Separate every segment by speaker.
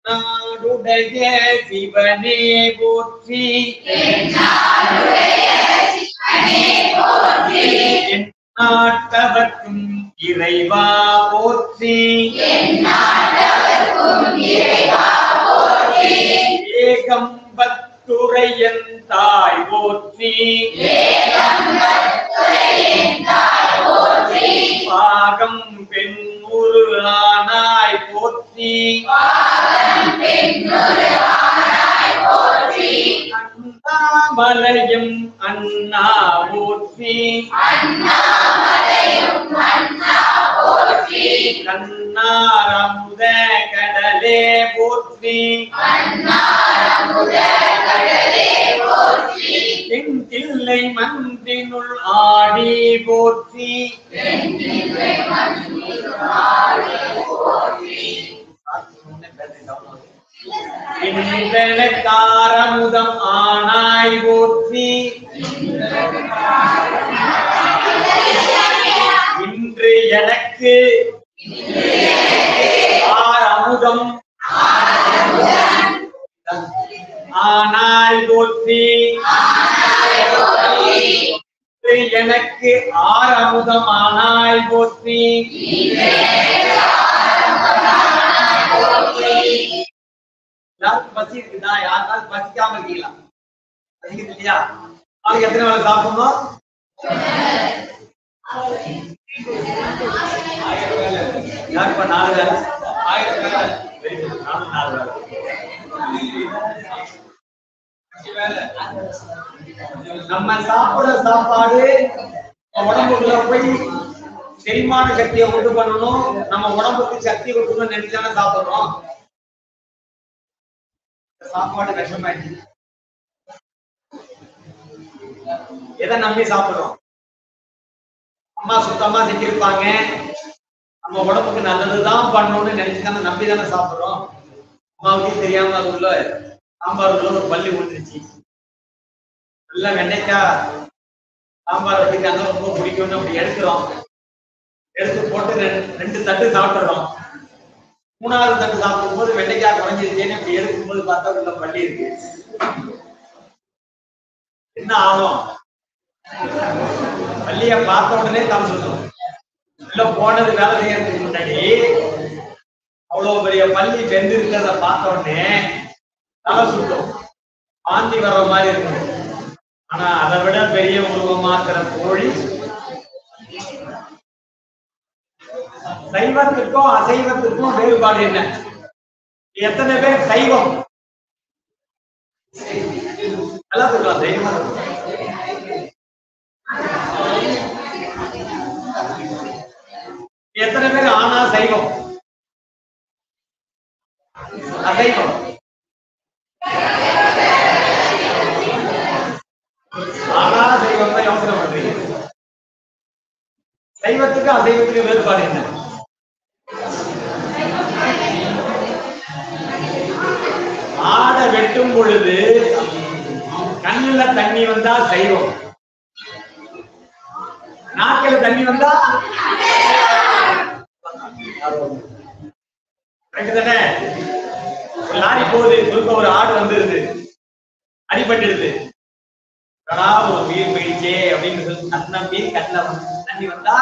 Speaker 1: நாடுடைய சிவனே போற்றி நாட்டவர்க்கும் இறைவா போற்றி ஏகம்பத்துரையன் தாய் போற்றி பாகம் பெண் ஒரு ஆனாய் போற்றி அண்ணாமலையும் அண்ணா போற்றி கண்ணாரமுத கடலே போற்றி தென்தில்லை மன்றினுள் ஆடி போற்றி காரமுதம் ஆனாய் போற்றி இன்று எனக்கு ஆரமுதம் ஆனாய் போற்றி எனக்கு ஆரமுதம் ஆனாய் போற்றி எல்லாருக்கும் பசி இருக்குதா? யாருக்காவது பசிக்காம இருக்கீங்களா? பசிக்குது இல்லையா? நாளைக்கு எத்தனை வேலை சாப்பிடணும்? 1000 வேலை. யாருப்பா 4 வேலை? 1000 வேலை. Very good. நானும் 4 வேலை. நம்ம சாப்பிடுற சாப்பாடு உடம்புக்குள்ள போய் செரிமான சக்தியை உண்டு பண்ணணும், நம்ம உடம்புக்கு சக்தி கொடுக்கணும்னு நினைச்சானே சாப்பிடுறோம். சாப்பாடு கஷ்டமாயிடுச்சு. எதை நம்பி சாப்பிடுறோம்? அம்மா சுத்தமா செஞ்சிருப்பாங்க, நம்ம உடம்புக்கு நல்லதுதான் பண்ணணும்னு நினைச்சுதானே நம்பி தானே சாப்பிடுறோம். அம்மாவுக்கு தெரியாம அது உள்ள சாம்பார் உள்ள ஒரு பள்ளி விழுந்துருச்சு. நல்லா வெண்டைக்காய் சாம்பார் வச்சுக்காங்க, ரொம்ப பிடிக்கும்னு அப்படி எடுக்கிறோம். எடுத்து போட்டு 2 தட்டு சாப்பிடுறோம். 3வது தட்டு சாப்பிடும் போது வெண்டைக்காய் குறைஞ்சிருச்சேன்னு இப்படி எடுக்கும்போது பார்த்தா உள்ள பள்ளி இருக்கு. என்ன ஆகும்? பள்ளிய பார்த்த உடனே தான் சொல்லணும். உள்ள போனது வேலை செய்யறதுக்கு முன்னாடி அவ்வளவு பெரிய பள்ளி வெந்து இருக்கிறத பார்த்த உடனே தலை சுட்டும், வாந்தி வர்ற மாதிரி இருக்கும். ஆனா அதை விட பெரிய உருவமாக்குற கோழி. சைவத்துக்கும் அசைவத்துக்கும் வேறுபாடு என்ன? எத்தனை பேர் சைவம்? எல்லாத்துக்கும் சைவம். எத்தனை பேர் ஆனா சைவம் அசைவம்? ஆனா சைவம் தான் யோசனை பண்றீங்க. சைவத்துக்கு அசைவத்துக்கு வேறுபாடு என்ன? ஆடை வெட்டும் பொழுது கண்ணுல தண்ணி வந்தா சைவம், நாக்கில தண்ணி வந்தா தானே. லாரி போகுது, குறுக்க ஒரு ஆடு வந்துருது, அடிபட்டுடுது. ஒரு உயிர் போயிடுச்சே அப்படின்னு சொல்லி நம்பி கண்ணுல தண்ணி வந்தா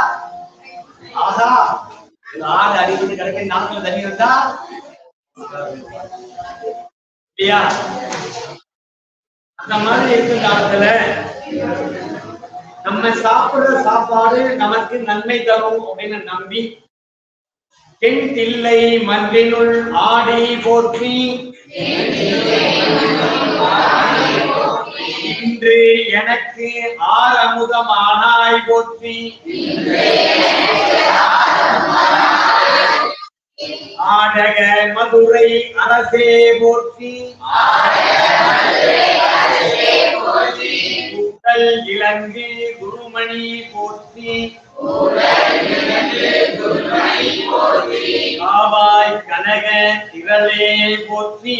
Speaker 1: ஆகா ஆடு அடிபட்டு கிடக்க, நாக்கில தண்ணி வந்தா இல்லையா? அந்த மாதிரி இருக்கும் காலத்துல நம்ம சாப்பிடுற சாப்பாடு நமக்கு நன்மை தரும் அப்படின்னு நம்பி தென்தில்லை மன்றினுள் ஆடி போற்றி இன்று எனக்கு ஆரமுதம் ஆனாய் போற்றி ஆடக மதுரை அரசே போற்றி கூட்டல் இலங்கு குருமணி போற்றி காவாய் கனக திரளே போற்றி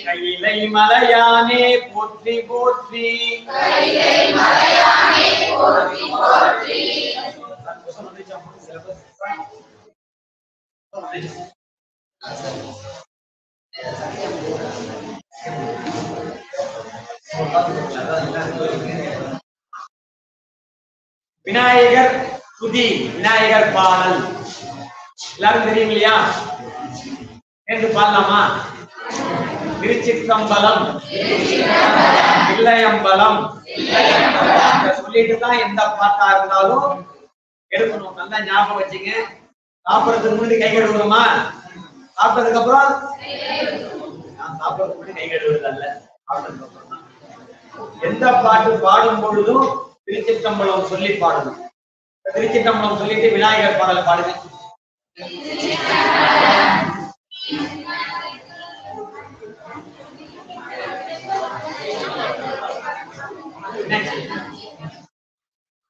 Speaker 1: கையிலை மலையானே போற்றி போற்றி விநாயகர் துதி, விநாயகர் பாடல் எல்லாரும் தெரியும் இல்லையா? என்று பாடலாமா? திருச்சிற்றம்பலம், தில்லையம்பலம் சொல்லிட்டு தான் எந்த பாட்டா இருந்தாலும் எடுக்கணும். நல்லா ஞாபகம் வச்சுங்க. சாப்பிடறதுக்கு முன்னாடி கை கழுவுறோமா? சாப்பிட்டதுக்கு அப்புறம் சாப்பிடறதுக்கு முன்னாடி கை கழுவுறது அல்ல, சாப்பிட்டதுக்கு அப்புறம் தான். எந்த பாட்டு பாடும் பொழுதும் திருச்சிற்றம்பலம் சொல்லி பாடணும். திருச்சிற்றம்பலம் சொல்லிட்டு விநாயகர் பாடல் பாடுங்க.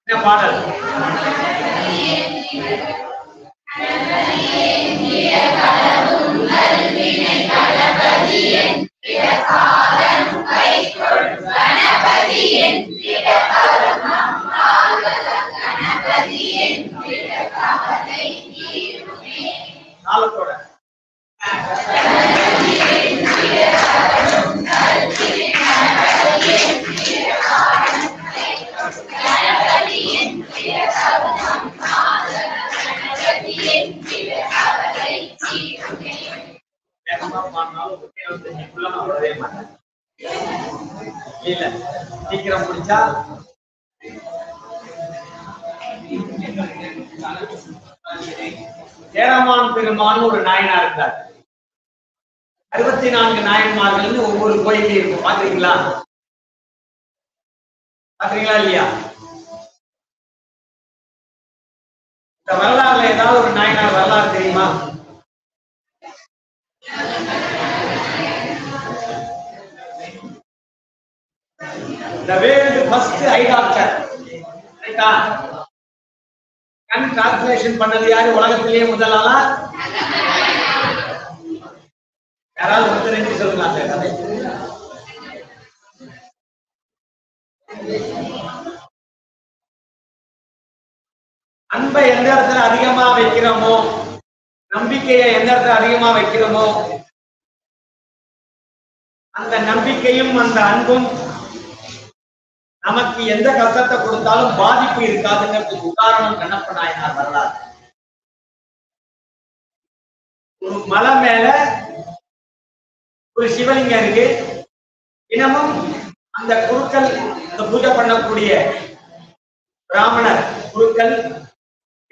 Speaker 1: என்ன பாடல்? நாளத்தோட இல்ல, சீக்கிரம் முடிச்சா சேரமான் பெருமான் ஒரு நாயனார் இருந்தார். 64 நாயன்மார்கள் ஒவ்வொரு கோயிலே இருக்கும். பாத்தீங்களா? பாத்தீங்களா இல்லையா? இந்த வரலாறுல ஏதாவது ஒரு நாயனார் வரலாறு தெரியுமா? The world first eye doctor. ரைட்டா? கண் டிரான்ஸ்லேஷன் பண்ணது யாரு உலகத்திலேயே முதல் ஆளா? யாராவது ஒருத்தர் ரெண்டு சொல்லுங்க. அன்பை எந்த இடத்துல அதிகமா வைக்கிறோமோ, நம்பிக்கையை எந்த இடத்துல அதிகமா வைக்கிறோமோ, அந்த நம்பிக்கையும் அந்த அன்பும் நமக்கு எந்த கஷ்டத்தை கொடுத்தாலும் பாதிப்பு இருக்காதுங்கிறதுக்கு உதாரணம் கண்ணப்ப நாயனார் வரலாறு. ஒரு மலை மேல ஒரு சிவலிங்கம் இருக்கு. தினமும் அந்த குருக்கள், அந்த பூஜை பண்ணக்கூடிய பிராமணர் குருக்கள்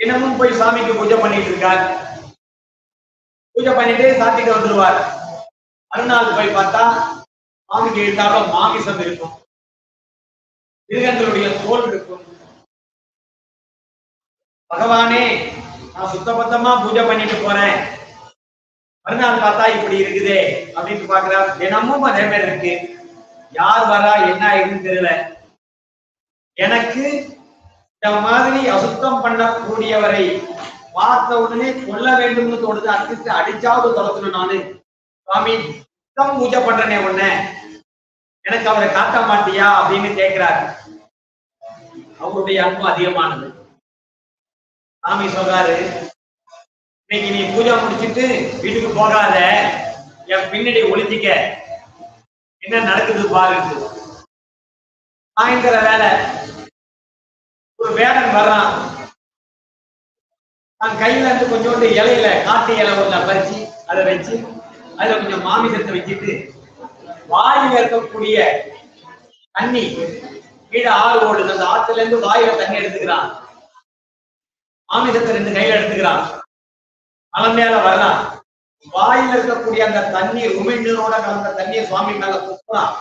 Speaker 1: தினமும் போய் சாமிக்கு பூஜை பண்ணிட்டு இருக்கார். பூஜை பண்ணிட்டு சாத்திட்டு வந்துருவார். மறுநாள் போய் பார்த்தா சாமிக்கு இருந்தாலும் மாமிசம் இருக்கும், மிருகங்களுடைய தோல் இருக்கும். பகவானே, நான் சுத்தபத்தமா பூஜை பண்ணிட்டு போறேன், மறுநாள் பார்த்தா இப்படி இருக்குதே அப்படின்னு பாக்குறார். தினமும் அதே மாதிரி இருக்கு. யார் வரா என்ன ஆகுதுன்னு தெரியல. எனக்கு இந்த மாதிரி அசுத்தம் பண்ணக்கூடியவரை பார்த்த உடனே கொல்ல வேண்டும்னு தோணுது. அடிச்சு அடிச்சாவது தொலைக்கணும். நானு சுவாமி சுத்தம் பூஜை பண்றேனே உன்ன, எனக்கு அவரை காட்ட மாட்டியா அப்படின்னு கேட்கிறார். அவருடைய அன்பு அதிகமானது. சாமி சொல்றாரு, இன்னைக்கு நீ பூஜை முடிச்சுட்டு வீட்டுக்கு போகாத, என் பின்னாடி ஒளிஞ்சிக்க, என்ன நடக்குது பாரு. சாயந்தர வேலை ஒரு வேடன் வர்றான். நான் கையில இருந்து கொஞ்சோண்டு இலையில காட்டு இலை ஒண்ண பறிச்சு அதை வச்சு அதுல கொஞ்சம் மாமிசத்தை வச்சுட்டு வாயில் இருக்கக்கூடிய தண்ணி, கீழே ஆறு ஓடுது, அந்த ஆத்துல இருந்து வாயில தண்ணி எடுத்துக்கிறான். மாமிசத்தை 2 கையில எடுத்துக்கிறான். மலை மேல வர்றான். வாயில இருக்கக்கூடிய அந்த தண்ணி உமிழ்நீரோட கலந்த தண்ணியை சுவாமி மேல கொடுக்குறான்.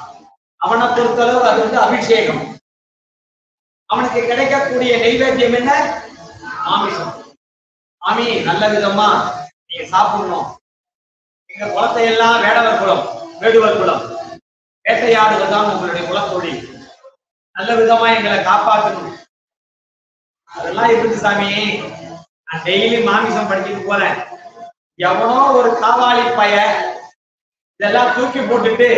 Speaker 1: அவனை பொறுத்தளவு அது வந்து அபிஷேகம். அவனுக்கு கிடைக்கக்கூடிய நைவேத்தியம் என்ன? மாமிசம். சாமி, நல்ல விதமா நீங்க சாப்பிடணும். எங்க குலத்தை எல்லாம் வேடவர் குலம், வேடுவர் குலம், வேட்டையாடுவதுதான் உங்களுடைய குலத்தொழில். நல்ல விதமா எங்களை காப்பாற்றணும். அதெல்லாம் இருக்குது சாமி. நான் டெய்லி மாமிசம் படிச்சுட்டு போறேன். எவனோ ஒரு காவாலி பைய இதெல்லாம் தூக்கி போட்டுட்டு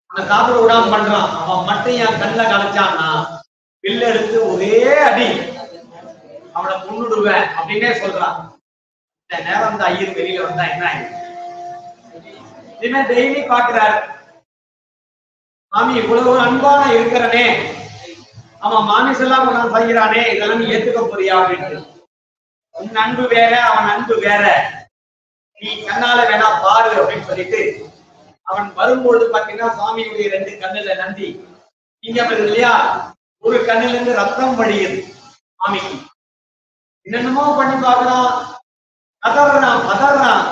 Speaker 1: அவனை சாப்பிட விடாம பண்றான். அவன் மட்டும் என் கண்ணுல கலைச்சான்னா வில்ல எடுத்து ஒரே அடி அவனை கொன்னுடுவேன் அப்படின்னே சொல்றான். இந்த நேரம் அந்த ஐயர் வெளியில வந்தா என்ன ஆயிடும்? இனிமே டெய்லி பாக்குறாரு, மாமி இவ்வளவு அன்பான இருக்கிறனே, அவன் மாமிஸ் எல்லாம் நான் செய்கிறானே, இதெல்லாம் நீ ஏத்துக்க போறியா அப்படின்னு. உன் அன்பு வேற, அவன் அன்பு வேற, நீ கண்ணால வேணா பாரு அப்படின்னு சொல்லிட்டு அவன் வரும்பொழுது பாத்தீங்கன்னா சுவாமியுடைய 2 கண்ணுல நந்தி நீங்க இல்லையா, ஒரு கண்ணுல இருந்து ரத்தம் வழியுது சுவாமிக்கு. என்னென்னமோ பண்ணி பார்க்கலாம், பதறான்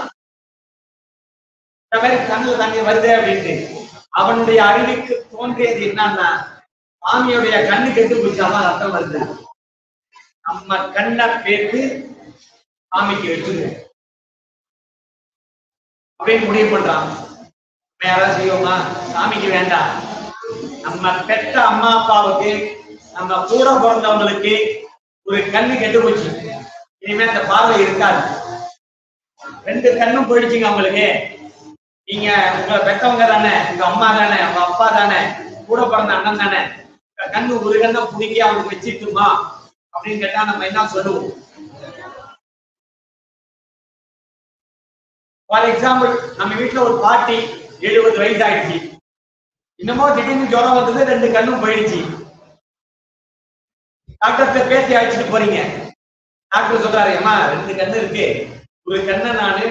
Speaker 1: இந்த மாதிரி கண்ணுல தண்ணி வருது அப்படின்ட்டு. அவனுடைய அறிவுக்கு தோன்றியது என்னன்னா, சுவாமியுடைய கண்ணு கெட்டு போச்சாமா, ரத்தம் வருது, நம்ம கண்ணை பேத்து சாமிக்கு வெட்டுங்க அப்படின்னு முடிவு பண்றான். யாராவது செய்வோமா? சாமிக்கு வேண்டாம், நம்ம பெற்ற அம்மா அப்பாவுக்கு, நம்ம கூட பிறந்தவங்களுக்கு ஒரு கண்ணு கெட்டு போச்சு, இனிமே அந்த பார்வை இருக்காது. 2 கண்ணும் போயிடுச்சுங்க அவங்களுக்கு. நீங்க உங்களை பெற்றவங்க தானே, உங்க அம்மா தானே, உங்க அப்பா தானே, கூட பிறந்த அண்ணன் தானே, கண்ணு ஒரு கண்ணை பிடிக்கி அவனுக்கு வச்சுட்டுமா அப்படின்னு கேட்டா நம்ம என்ன சொல்லுவோம்? ஃபார் எக்ஸாம்பிள், நம்ம வீட்டுல ஒரு பாட்டி 70 வயசு ஆயிடுச்சு, இன்னமும் திடீர்னு ஜுரம் வந்தது, 2 கண்ணும் போயிடுச்சு. டாக்டர்கிட்ட பேசி அழைச்சிட்டு போறீங்க, டாக்டர் சொல்றாரு, ஏமா 2 கண்ணு இருக்கு, ஒரு கண்ணை நானு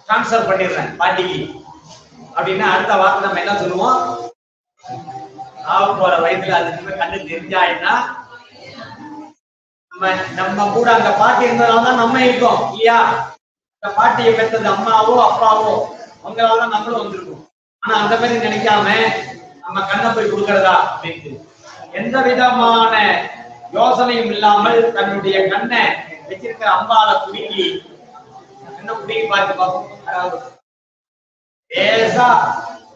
Speaker 1: டிரான்ஸ்பர் பண்ணிடுறேன் பாட்டிக்கு அப்படின்னா அடுத்த வார்த்தை நம்ம என்ன சொல்லுவோம்? போற வயசுல அதுக்கு கண்ணு தெரிஞ்சாயின்னா நம்ம கூட அந்த பாட்டி இருந்ததால்தான் நம்ம இருக்கோம் இல்லையா? அந்த பாட்டியை பெற்றது அம்மாவோ அப்பாவோ, அவங்களாலதான் நம்மளும் வந்திருக்கோம். ஆனா அந்த மாதிரி நினைக்காம நம்ம கண்ணை போய் கொடுக்கறதா அப்படின்னு எந்த விதமான யோசனையும் இல்லாமல் தன்னுடைய கண்ணை வச்சிருக்கிற அம்பால குடுக்கி கண்ணை குடுக்கி பார்த்து லேசா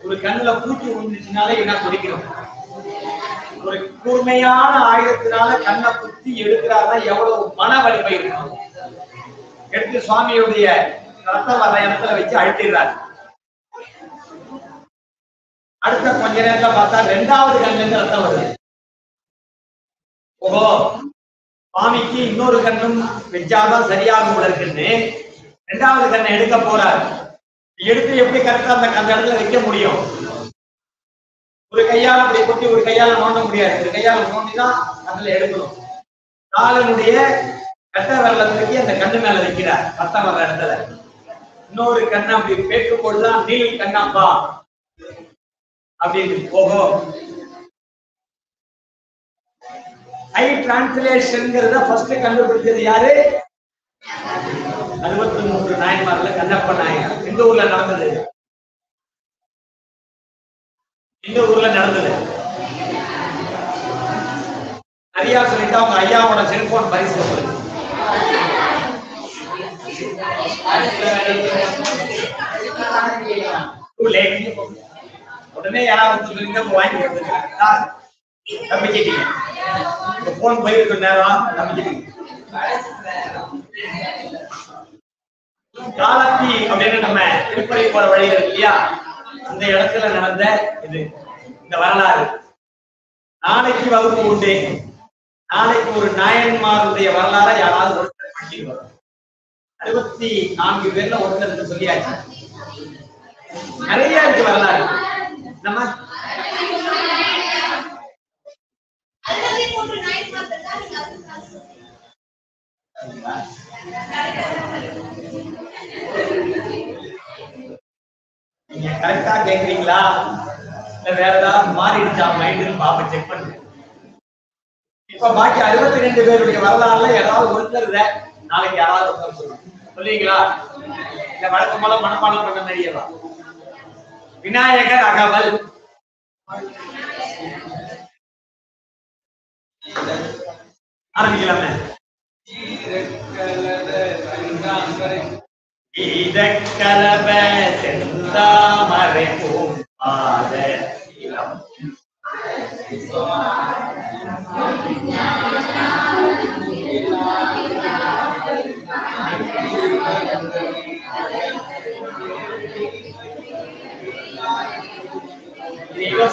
Speaker 1: ஒரு கண்ணுல பூச்சி விழுந்துச்சுனாலே என்ன குடிக்கிறோம்? ஒரு கூர்மையான ஆயுதத்தினால கண்ணை குத்தி எடுக்கிறாருன்னா எவ்வளவு மன வலிமை இருக்கும். எடுத்து சுவாமியுடைய ரத்தம் வர இடத்துல வச்சு அழுத்திடுறாரு. அடுத்த கொஞ்ச நேரத்துல பார்த்தா 2வது கண்ணுல இருந்து ரத்தம் வருது. ஓஹோ, சுவாமிக்கு இன்னொரு கண்ணும் வச்சாதான் சரியாகும் போல இருக்குன்னு 2வது கண்ணை எடுக்க போறாரு. எடுத்து எப்படி கரெக்டா அந்த இடத்துல வைக்க முடியும்? ஒரு கையால அப்படி கொட்டி ஒரு கையால நோண்ட முடியாது, ஒரு கையால நோண்டிதான் அதுல எடுக்கணும். காலனுடைய கட்ட வரலத்துக்கு அந்த கண்ணு மேல வைக்கிறார் ரத்தம் வர்ற இடத்துல. இன்னொரு கண்ணை அப்படி பேட்டும் பொழுதுதான் நீல் கண்ணாப்பா அப்படின்னு போகும். ஐ டிரான்ஸ்லேஷன்ங்கிறத ஃபர்ஸ்ட் கண்டுபிடிச்சது யாரு? 63 நாயன்மார்ல கண்ணப்ப நாயனார். எந்த ஊர்ல நடந்தது? இந்த ஊர்ல நடந்தது. நிறையா சொல்லிட்டு அவங்க ஐயாவோட செல்போன் பரிசு உடனே யாராவது வாங்கி தப்பிச்சிட்டீங்க, போன் போயிருக்கு நேரம் தப்பிச்சிட்டீங்க. காலத்தி அப்படின்னு நம்ம திருப்பதி போற வழி இருக்கு இல்லையா, அந்த இடத்துல நடந்த இது இந்த வரலாறு. நாளைக்கு வகுப்பு உண்டு. நாளைக்கு ஒரு நாயன்மாருடைய வரலாறை யாராவது ஒருத்தர் பண்ணி வரும். 64 பேர்ல ஒருத்தருக்கு சொல்லியாச்சு. நிறைய இருக்கு வரலாறு. நம்ம நீங்க கரெக்டா கேக்குறீங்களா இல்ல வேற ஏதாவது மாறிடுச்சா மைண்ட் பாப்ப செக் பண்ணுங்க. இப்ப பாக்கி 62 பேருடைய வரலாறுல ஏதாவது ஒருத்தர் நாளைக்கு யாராவது ஒருத்தர் சொல்லுவீங்களா? இந்த வழக்கம் போல மனப்பாடம் பண்ண மாதிரியேவா? விநாயகர் அகவல் ஆரம்பிக்கலாமே. இதக்கலவ செந்தாமரை பூம்பாத இளம்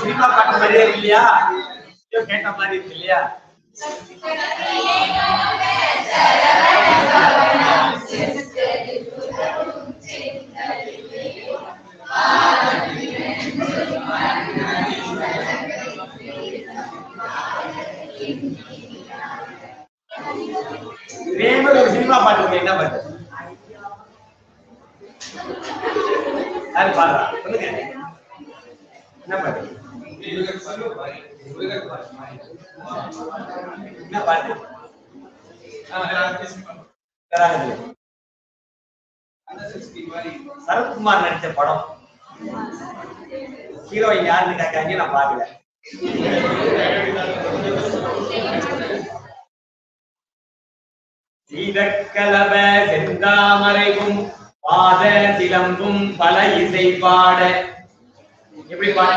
Speaker 1: சினிமா பாட்டு மாதிரியே இல்லையா? கேட்ட மாதிரி இருக்கு இல்லையா? யாரு பாடுறா சொல்லுங்க. என்ன பாட்டு? என்ன பாட்டு? சரத்குமார் நடிச்ச படம். ஹீரோயின் யாருன்னு கேட்காங்க, நான் பாக்கல. சீதக்கலப செந்தாமரைவும் பாத சிலம்பும் பல இசை பாட. எப்படி பாட?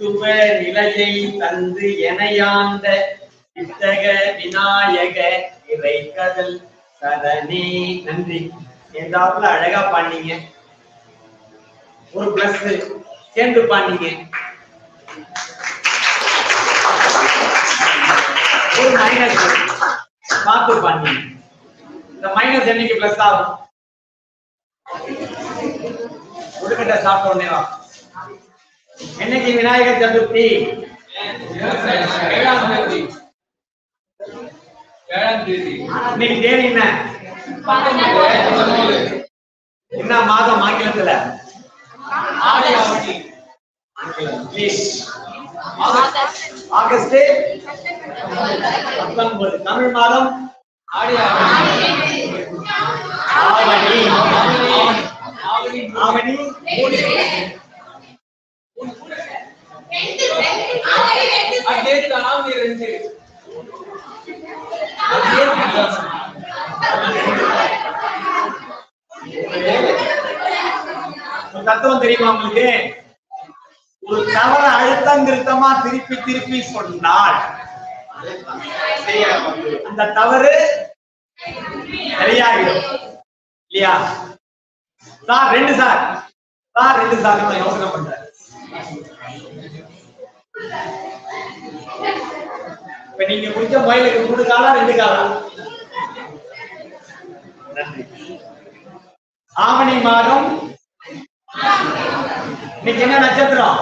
Speaker 1: தத்துவ நிலையை தந்து எனையாண்ட இத்தக விநாயக இறைக்கடல் சரணே. நன்றி. என்றாப்புல அழகா பாண்டீங்க. ஒரு பிளஸ் சேர்ந்து பாண்டீங்க. ஒரு மைனஸ் பார்த்து பாண்டீங்க. இந்த மைனஸ் என்னைக்கு பிளஸ் ஆகும்? உடுக்கட்ட சாப்பிட்ட உடனேவா? என்னைக்கு விநாயகர் சதுர்த்தி? இன்னைக்கு தேதி என்ன? என்ன மாதம் ஆங்கிலத்துல? ஆகஸ்ட் 19. தமிழ் மாதம் ஆவணி. தத்துவம் தெரியுமா உங்களுக்கு? ஒரு தவற அழுத்தம் திருத்தமா திருப்பி திருப்பி சொன்னால் அந்த தவறு சரியாகிடும் இல்லையா? சார் 2 சார் யோசனை பண்றேன். இப்ப நீங்க குடிச்ச மொயிலுக்கு 3 காலா 2 காலா? ஆவணி மாதம். இன்னைக்கு என்ன நட்சத்திரம்?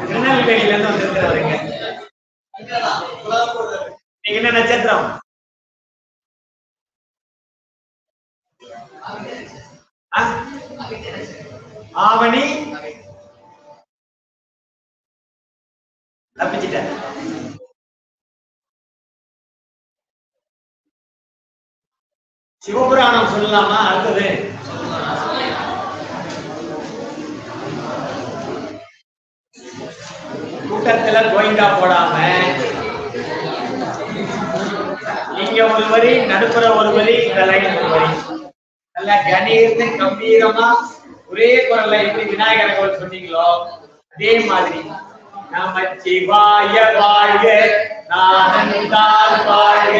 Speaker 1: திருநெல்வேலியில இருந்து வந்திருக்கிறவங்க. நீங்க என்ன நட்சத்திரம்? ஆவணி. தப்பிச்சிட்டேன். சிவபுராணம் சொல்லலாமா? அடுத்தது கூட்டத்துல கோயிங்கா போடாம இங்க ஒரு வரி, நடுப்புற ஒரு வரி, இந்த லைன் ஒரு வரி, நல்லா கணீர்னு கம்பீரமா ஒரே குரல்ல எப்படி விநாயகரை கோயில் சொன்னீங்களோ அதே மாதிரி நமச்சிவாய வாழ்க, நாதந்தால் வாழ்க,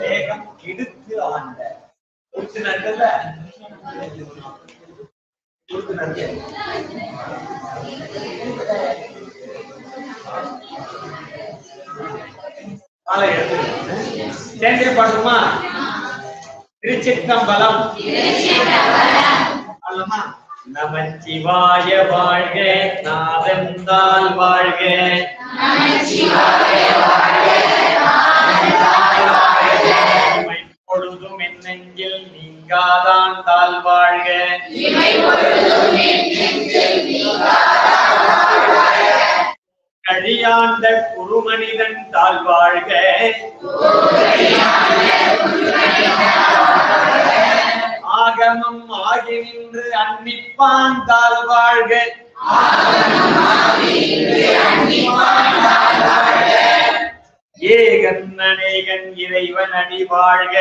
Speaker 1: வேகம் கெடுத்து ஆண்ட ஊட்டுனர்கல்ல, ஊட்டுனர்கள் காலை எடுத்து சேர்ந்து பாடுமா? திருச்சிற்றம்பலம். அல்லமா நமச்சிவாய வாழ்க, நாதந்தால் வாழ்க, பொழுதும் என் நெஞ்சில் நீங்காதான் தாழ் வாழ்க, கழியாண்ட குருமனிதன் தாழ் வாழ்க, ஆகமம் ஆகி நின்று அன்னிப்பான் தாழ் வாழ்க, ஏகன் அநேகன் இறைவன் அடி வாழ்க,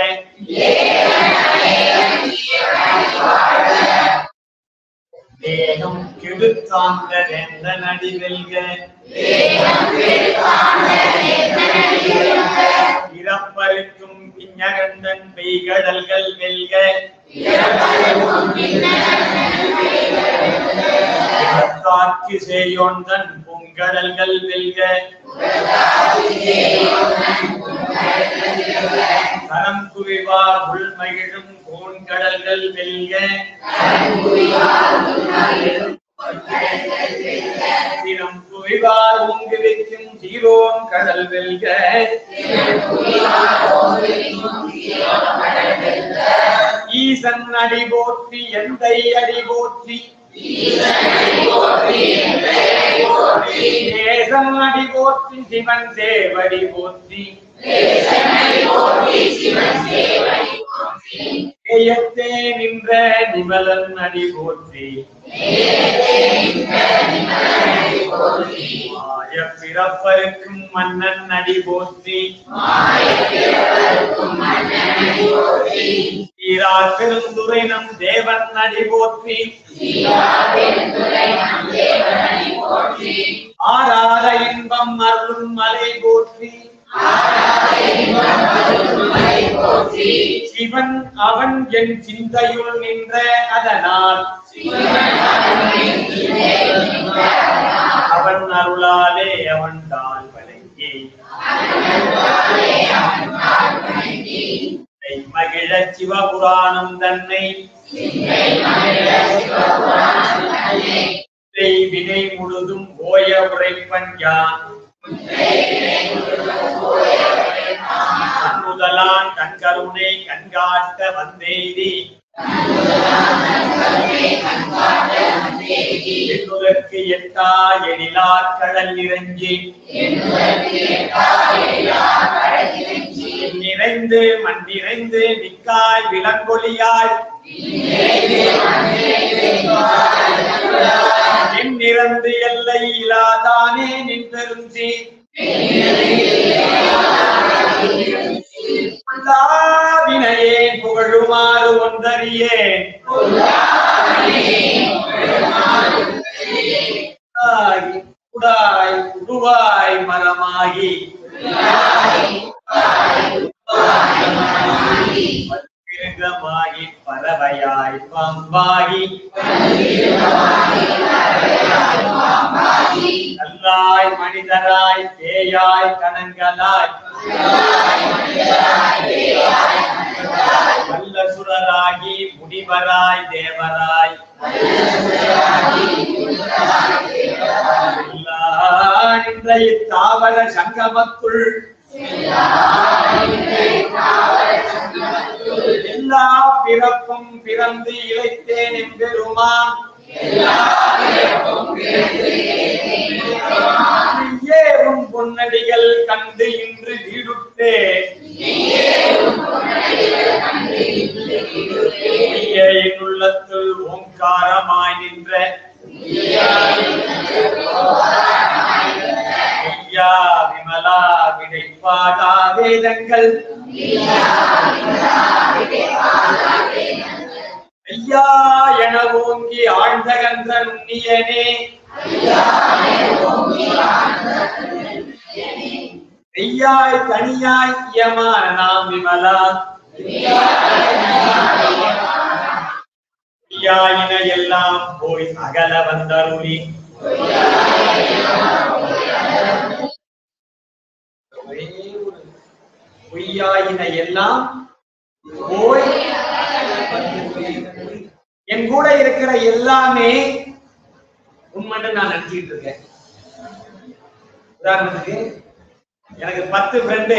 Speaker 1: தேகம் கெடுத்தாந்த வேந்தன் அடி வெல்க, இறப்பருக்கும் பிஞகண்டன் பெய்கடல்கள் வெல்க, தாக்கி சேயோந்தன் பூங்கடல்கள் வெல்க, கரம் குவிவார் உள்மகிழும் பூங்கடல்கள் வெல்க, தினம் குவிவார் ஓங்கு வைக்கும் தீரோன் கடல் வெல்க, ஈசன் அடி போற்றி எந்தை அடி போற்றி, தேசம் அடி போற்றி சிவன் சேவடி போற்றி ஏயத்தே நின்ற நிமலன் அடி போற்றி மாய பிறப்பருக்கும் மன்னன் அடி போற்றி சீரா பெருந்துரை நம் தேவன் அடி போற்றி ஆராத இன்பம் அருளும் மலை போற்றி சிவன் அவன் என் சிந்தையுள் நின்ற அதனால் அவன் அருளாலே அவன் தாள் வழங்கி மகிழ சிவபுராணம் தன்னை வினை முழுதும் ஓய உரைப்பன் யான் முதலான் கண்கருணை கண்காட்ட வந்தேதி என்னுதற்கு எட்டா எழிலார் கடல் நிறைஞ்சி நிறைந்து மண்ணிறைந்து மிக்காய் விலங்கொலியாய் நிறந்து எல்லை இலாதானே நின்றருந்தி வினையே புகழுமாறு ஒன்றறியேன் குடாய் உருவாய் மரமாகி மிருகமாகி பறவையாய் பாம்பாகி கல்லாய் மனிதராய் பேயாய் கணங்களாய் வல்லசுரராகி முனிவராய் தேவராய் நின்ற இத்தாவர சங்கமத்துள் எல்லா பிறப்பும் பிறந்து இழைத்தேன் எம்பெருமான் ஏறும் பொன்னடிகள் கண்டு இன்று வீடுற்றேன் என் உள்ளத்துள் ஓங்காரமாய் நின்ற ஐயா விமலா விடைப்பாடா வேதங்கள் ஐயா என ஓங்கி ஆழ்ந்தகன்ற நுண்ணியனே ஐயாய் தனியாய் யமான நாம் விமலா ஐயாயின எல்லாம் போய் அகல வந்தருளி பொய்யாயின எல்லாம் போய் என் கூட இருக்கிற எல்லாமே உண்மைன்னு நான் நினைச்சிட்டு இருக்கேன். உதாரணத்துக்கு எனக்கு 10 ஃப்ரெண்டு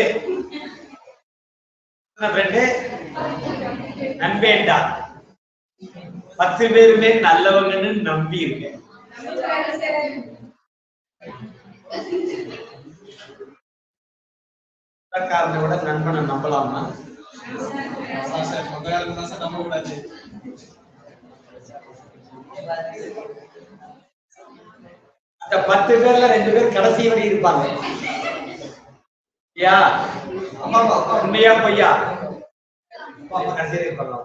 Speaker 1: நண்பேண்டா 10 பேருமே நல்லவங்கன்னு நம்பி இருக்கேன். விட நண்பனை நம்பலாமா? நம்ப கூடாது. அந்த 10 பேர்ல 2 பேர் கடைசி வரை இருப்பாங்க. உண்மையா பொய்யா? கடைசி வரை இருப்பாங்க.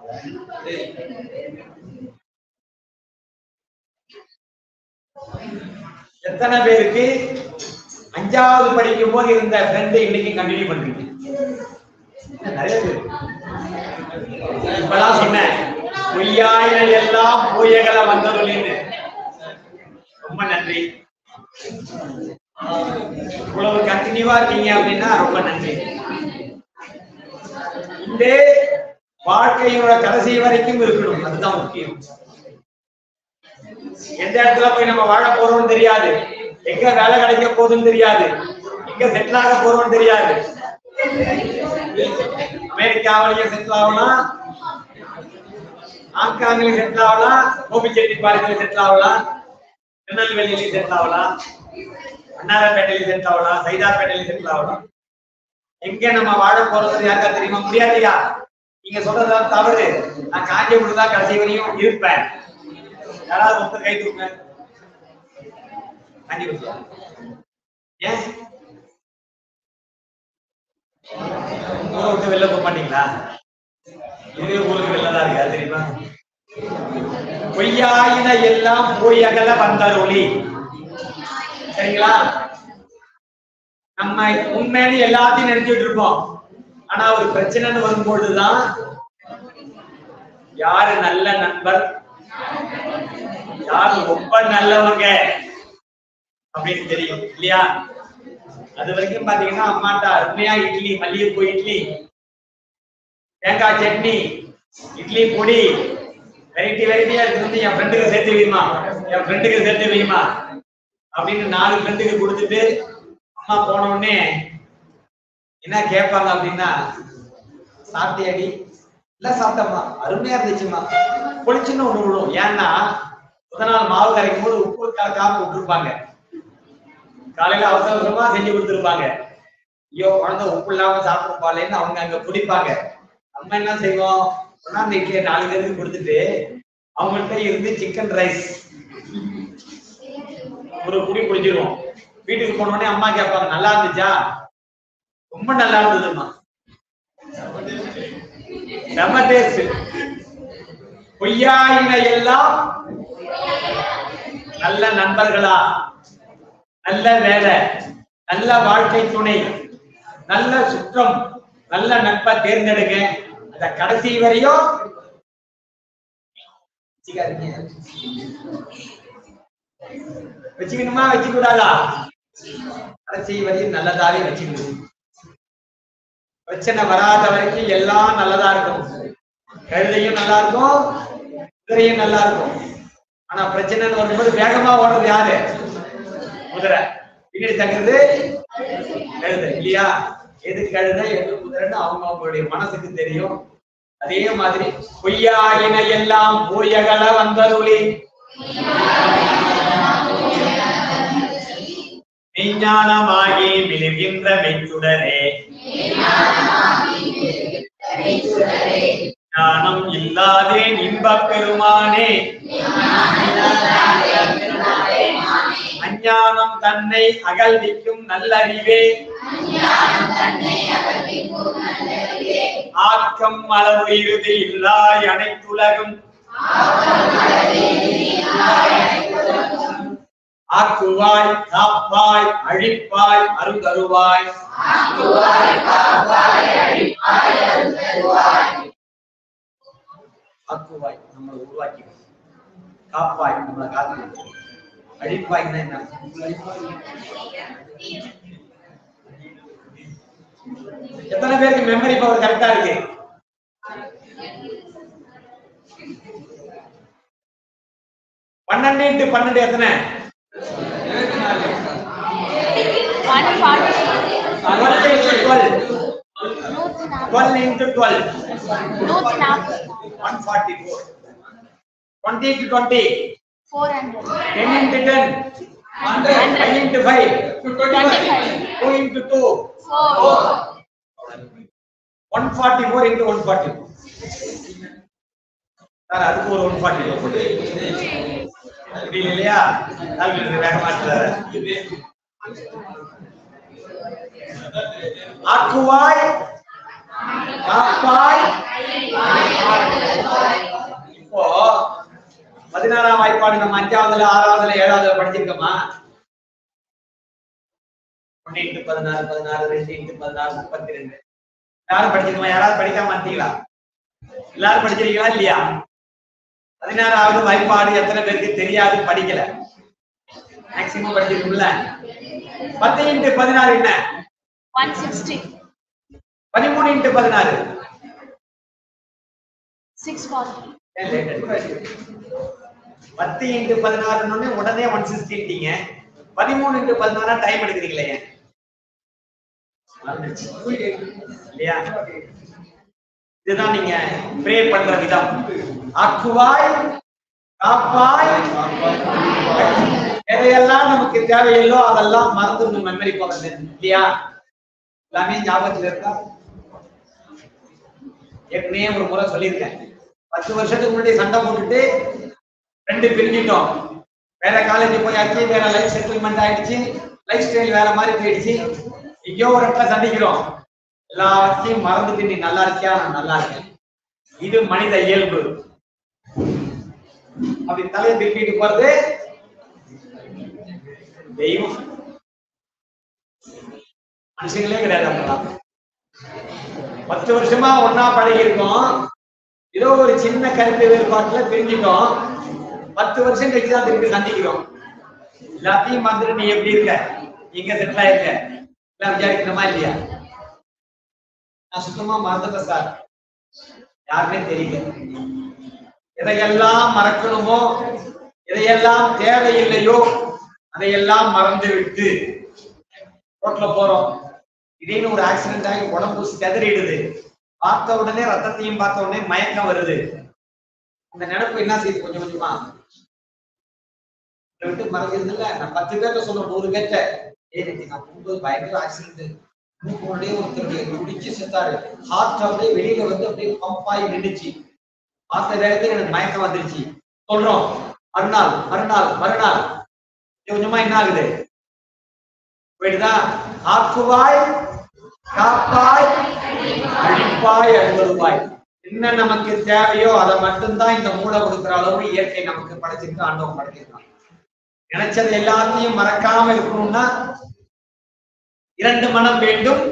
Speaker 1: எத்தனை பேருக்கு 5வது படிக்கும் போது இருந்த ஃப்ரெண்ட் இன்னைக்கு கண்டினியூ பண்றீங்க? நிறைய பேர். இப்பதான் சொன்னேன் பொய்யாயின எல்லாம் பொய்யகளை வந்ததுன்னு. ரொம்ப நன்றி. இவ்வளவு கண்டினியூவா இருக்கீங்க அப்படின்னா ரொம்ப நன்றி. இந்த வாழ்க்கையோட கடைசி வரைக்கும் இருக்கணும், அதுதான் முக்கியம். எந்த இடத்துல போய் நம்ம வாழ போறோம்னு தெரியாது, எங்க வேலை கிடைக்க போகுதுன்னு தெரியாது, எங்க செட்டில் ஆக போறோம்னு தெரியாது. அமெரிக்காவிலேயே செட்டில் ஆகலாம், ஆங்காங்கில செட்டில் ஆகலாம், கோபிச்செட்டிப்பாளையத்துல செட்டில் ஆகலாம், திருநெல்வேலியில செட்டில் ஆகலாம், அண்ணாரப்பேட்டையில செட்டில் ஆகலாம், சைதாப்பேட்டையில செட்டில் ஆகலாம். எங்க நம்ம வாழ போறது யாருக்கா தெரியுமா? முடியாதுயா. நீங்க சொல்றதுதான் தவறு. நான் காஞ்சிபுரம் தான் கடைசி வரையும் இருப்பேன். யாராவது ஒருத்தர் கை தூக்குங்க. காஞ்சிபுரம் ஏன் ஊரை விட்டு வெளில போக மாட்டீங்களா? இதுவே ஊருக்கு வெளிலதான் இருக்கா தெரியுமா? பொய்யாயின எல்லாம் போய் அகல வந்தருளி. சரிங்களா? நம்ம உண்மைன்னு எல்லாத்தையும் நினைச்சிட்டு இருப்போம். ஆனா ஒரு பிரச்சனைன்னு வரும்பொழுதுதான் யாரு நல்ல நண்பர், யாரு ரொம்ப நல்லவங்க அப்படின்னு தெரியும் இல்லையா? அது வரைக்கும் பாத்தீங்கன்னா அம்மாட்டா அருமையா இட்லி, மல்லிகைப்பூ இட்லி, தேங்காய் சட்னி, இட்லி பொடி, வெரைட்டியா இருக்கு. என் ஃப்ரெண்டுக்கு சேர்த்து வையுமா, என் ஃப்ரெண்டுக்கு சேர்த்து வையுமா அப்படின்னு 4 ஃப்ரெண்டுக்கு கொடுத்துட்டு அம்மா போன உடனே என்ன கேட்பாங்க அப்படின்னா, சாப்பிட்டியாடி? இல்ல சாப்பிட்டம்மா, அருமையா இருந்துச்சுமா, பொழிச்சுன்னு ஒண்ணு விடும். ஏன்னா முதல் நாள் மாவு கரைக்கும் போது உப்பு கலக்காம விட்டுருப்பாங்க. காலையில அவசரமா செஞ்சு கொடுத்துருப்பாங்க. ஐயோ குழந்தை உப்பு இல்லாம சாப்பிட்டுருப்பாளேன்னு அவங்க அங்க குடிப்பாங்க. நம்ம என்ன செய்வோம், அந்த இட்லியை 4 பேருக்கு கொடுத்துட்டு அவங்கள்ட்ட இருந்து சிக்கன் ரைஸ் ஒரு குடி குடிச்சிருவோம். வீட்டுக்கு போன உடனே அம்மா கேட்பாங்க, நல்லா இருந்துச்சா? ரொம்ப நல்லா இருந்ததுமா, செம டேஸ்ட். பொய்யாயின எல்லாம் நல்ல நண்பர்களா, நல்ல வேலை, நல்ல வாழ்க்கை துணை, நல்ல சுற்றம், நல்ல நட்பை தேர்ந்தெடுங்க. அத கடைசி வரையும் வச்சுக்கணுமா, வச்சுக்க கூடாதா? கடைசி வரையும் நல்லதாவே வச்சுக்கணும். பிரச்சனை வராத வரைக்கும் எல்லாம் நல்லதா இருக்கும். கழுதையும் நல்லா இருக்கும், குதிரையும் நல்லா இருக்கும். ஆனா பிரச்சனைன்னு வரும்போது வேகமா ஓடுறது யாரு? குதிரை. பின்னாடி தங்குறது கழுதை இல்லையா? எது கழுதை எது குதிரைன்னு அவங்களுடைய மனசுக்கு தெரியும். அதே மாதிரி பொய்யாயின எல்லாம் போயகல வந்தருளி மெய்ஞானமாகி மிளிர்கின்ற மெய்ச்சுடரே, ஞானம் இல்லாதே இன்பப் பெருமானே, அஞ்ஞானம் தன்னை அகழ்விக்கும் நல்லறிவே, ஆக்கம் அளவு இறுதி இல்லாய் அனைத்துலகும், ஆக்குவாய் காப்பாய் அழிப்பாய் அருந்தருவாய். ஆக்குவாய் நம்மளை உருவாக்கி, காப்பாய் நம்மளை காத்து, அழிப்பாய்னா என்ன? எத்தனை பேருக்கு மெமரி பவர் கரெக்டா இருக்கு? 12 into 12 எத்தனை? 12 into 12. 12 into 12. 144. 20 into 20. 400. 10 into 10. 100. 5 into 5. 25. 2 into 2. 4. 144 into 144. Sir அதுக்கு ஒரு 144 போட்டு இல்லையா? வேக மாற்றுறாரு. ஆக்குவாய் காப்பாய். இப்போ 16ஆம் வாய்ப்பாடு நம்ம 5ஆவதுல 6ஆவதுல 7ஆவதுல படிச்சிருக்கோமா? 1 into 16 16 2 into 16 32. யாரும் படிச்சிருக்கோமா? யாராவது படிக்காம இருக்கீங்களா? எல்லாரும் படிச்சிருக்கீங்களா இல்லையா? 16ஆவது வாய்ப்பாடு எத்தனை பேருக்கு தெரியாது, படிக்கல? மேக்ஸிமம் படிச்சிருக்கோம்ல. 10 into 16 என்ன?
Speaker 2: 160.
Speaker 1: 13 into 16
Speaker 2: 640.
Speaker 1: 10 into 16 உடனே 160ட்டீங்க. 13 into 16 டைம் எடுக்கிறீங்களே இல்லையா? இதுதான் நீங்க ப்ரே பண்ற விதம். ஆக்குவாய், காப்பாய், எதையெல்லாம் நமக்கு தேவையில்லோ அதெல்லாம் மறந்து மெமரி போகிறது இல்லையா? எல்லாமே ஞாபகத்தில் இருக்கா? ஏற்கனவே ஒரு முறை சொல்லியிருக்கேன். 10 வருஷத்துக்கு முன்னாடி சண்டை போட்டுட்டு 2 பிரிஞ்சிட்டோம். வேற காலேஜ் போயாச்சு, வேற லைஃப் செட்டில்மெண்ட் ஆயிடுச்சு, லைஃப் ஸ்டைல் வேற மாதிரி போயிடுச்சு. எங்கேயோ ஒரு இடத்துல சந்திக்கிறோம். எல்லாத்தையும் மறந்துட்டு நீ நல்லா இருக்கியா? நான் நல்லா இருக்கேன். இது மனித இயல்பு. அப்படி தலையை திருப்பிட்டு போறது தெய்வம். மனுஷங்களே கிடையாது. அப்பதான் 10 வருஷமா ஒன்னா பழகி இருக்கோம். ஏதோ ஒரு சின்ன கருத்து வேறுபாட்டுல பிரிஞ்சிட்டோம். 10 வருஷம் கழிச்சுதான் திருப்பி சந்திக்கிறோம். எல்லாத்தையும் மறந்துட்டு நீ எப்படி இருக்க, எங்க செட்டில் ஆயிருக்க எல்லாம் விசாரிக்கணுமா இல்லையா? நான் சுத்தமா மறந்துட்டேன் சார், யாருமே தெரியல. எதையெல்லாம் மறக்கணுமோ, எதையெல்லாம் தேவையில்லையோ அதையெல்லாம் மறந்து விட்டு ரோட்ல போறோம். திடீர்னு ஒரு ஆக்சிடென்ட் ஆகி உடம்பு செதறிடுது. பார்த்த உடனே ரத்தத்தையும் பார்த்த உடனே மயக்கம் வருது. அந்த நினைப்பு என்ன செய்யுது? கொஞ்சம் கொஞ்சமா விட்டு மறக்கிறது இல்ல. நான் 10 பேர்ட்ட சொல்றேன், 100 பேர்ட்ட, நான் போகும்போது பயங்கர ஆக்சிடென்ட், மூக்குடைய ஒருத்தருடைய குடிச்சு செத்தாரு, ஹார்ட் அப்படியே வெளியில வந்து அப்படியே பம்ப் ஆகி நின்றுச்சு, பார்த்த வேகத்துல எனக்கு மயக்கம் வந்துருச்சு சொல்றோம். மறுநாள் மறுநாள் மறுநாள் கொஞ்சமா என்ன ஆகுது? போயிட்டுதான். ஆக்குவாய், காப்பாய், அழிப்பாய், அழுவாய். என்ன நமக்கு தேவையோ அதை மட்டும்தான் இந்த மூளை கொடுக்கிற அளவு இயற்கை நமக்கு படைச்சிருக்கு, ஆண்டவன் படைச்சிருக்கான். நினைச்சது எல்லாத்தையும் மறக்காம இருக்கணும்னா 2 மனம் வேண்டும்.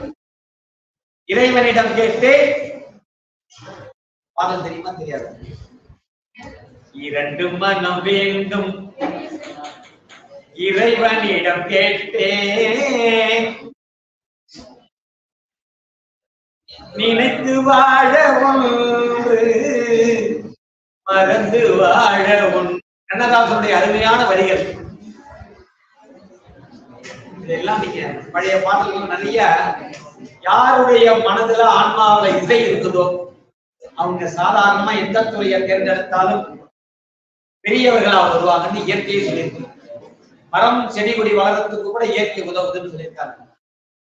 Speaker 1: இறைவனிடம் கேட்டு பாடல் தெரியுமா தெரியாது? 2 மனம் வேண்டும், இறைவனிடம் கேட்டே, நினைத்து வாழ ஒன்று, மறந்து வாழ ஒன்று. கண்ணதாசனுடைய அருமையான வரிகள். இதெல்லாம் நீங்க பழைய பாடல்கள் நிறைய. யாருடைய மனதுல ஆன்மாவில இசை இருக்குதோ அவங்க சாதாரணமா எந்த துறையை தேர்ந்தெடுத்தாலும் பெரியவர்களா வருவாங்கன்னு இயற்கையை சொல்லியிருக்கு. மரம் செடி கொடி வளர்றதுக்கு கூட இயற்கை உதவுதுன்னு சொல்லியிருக்காங்க.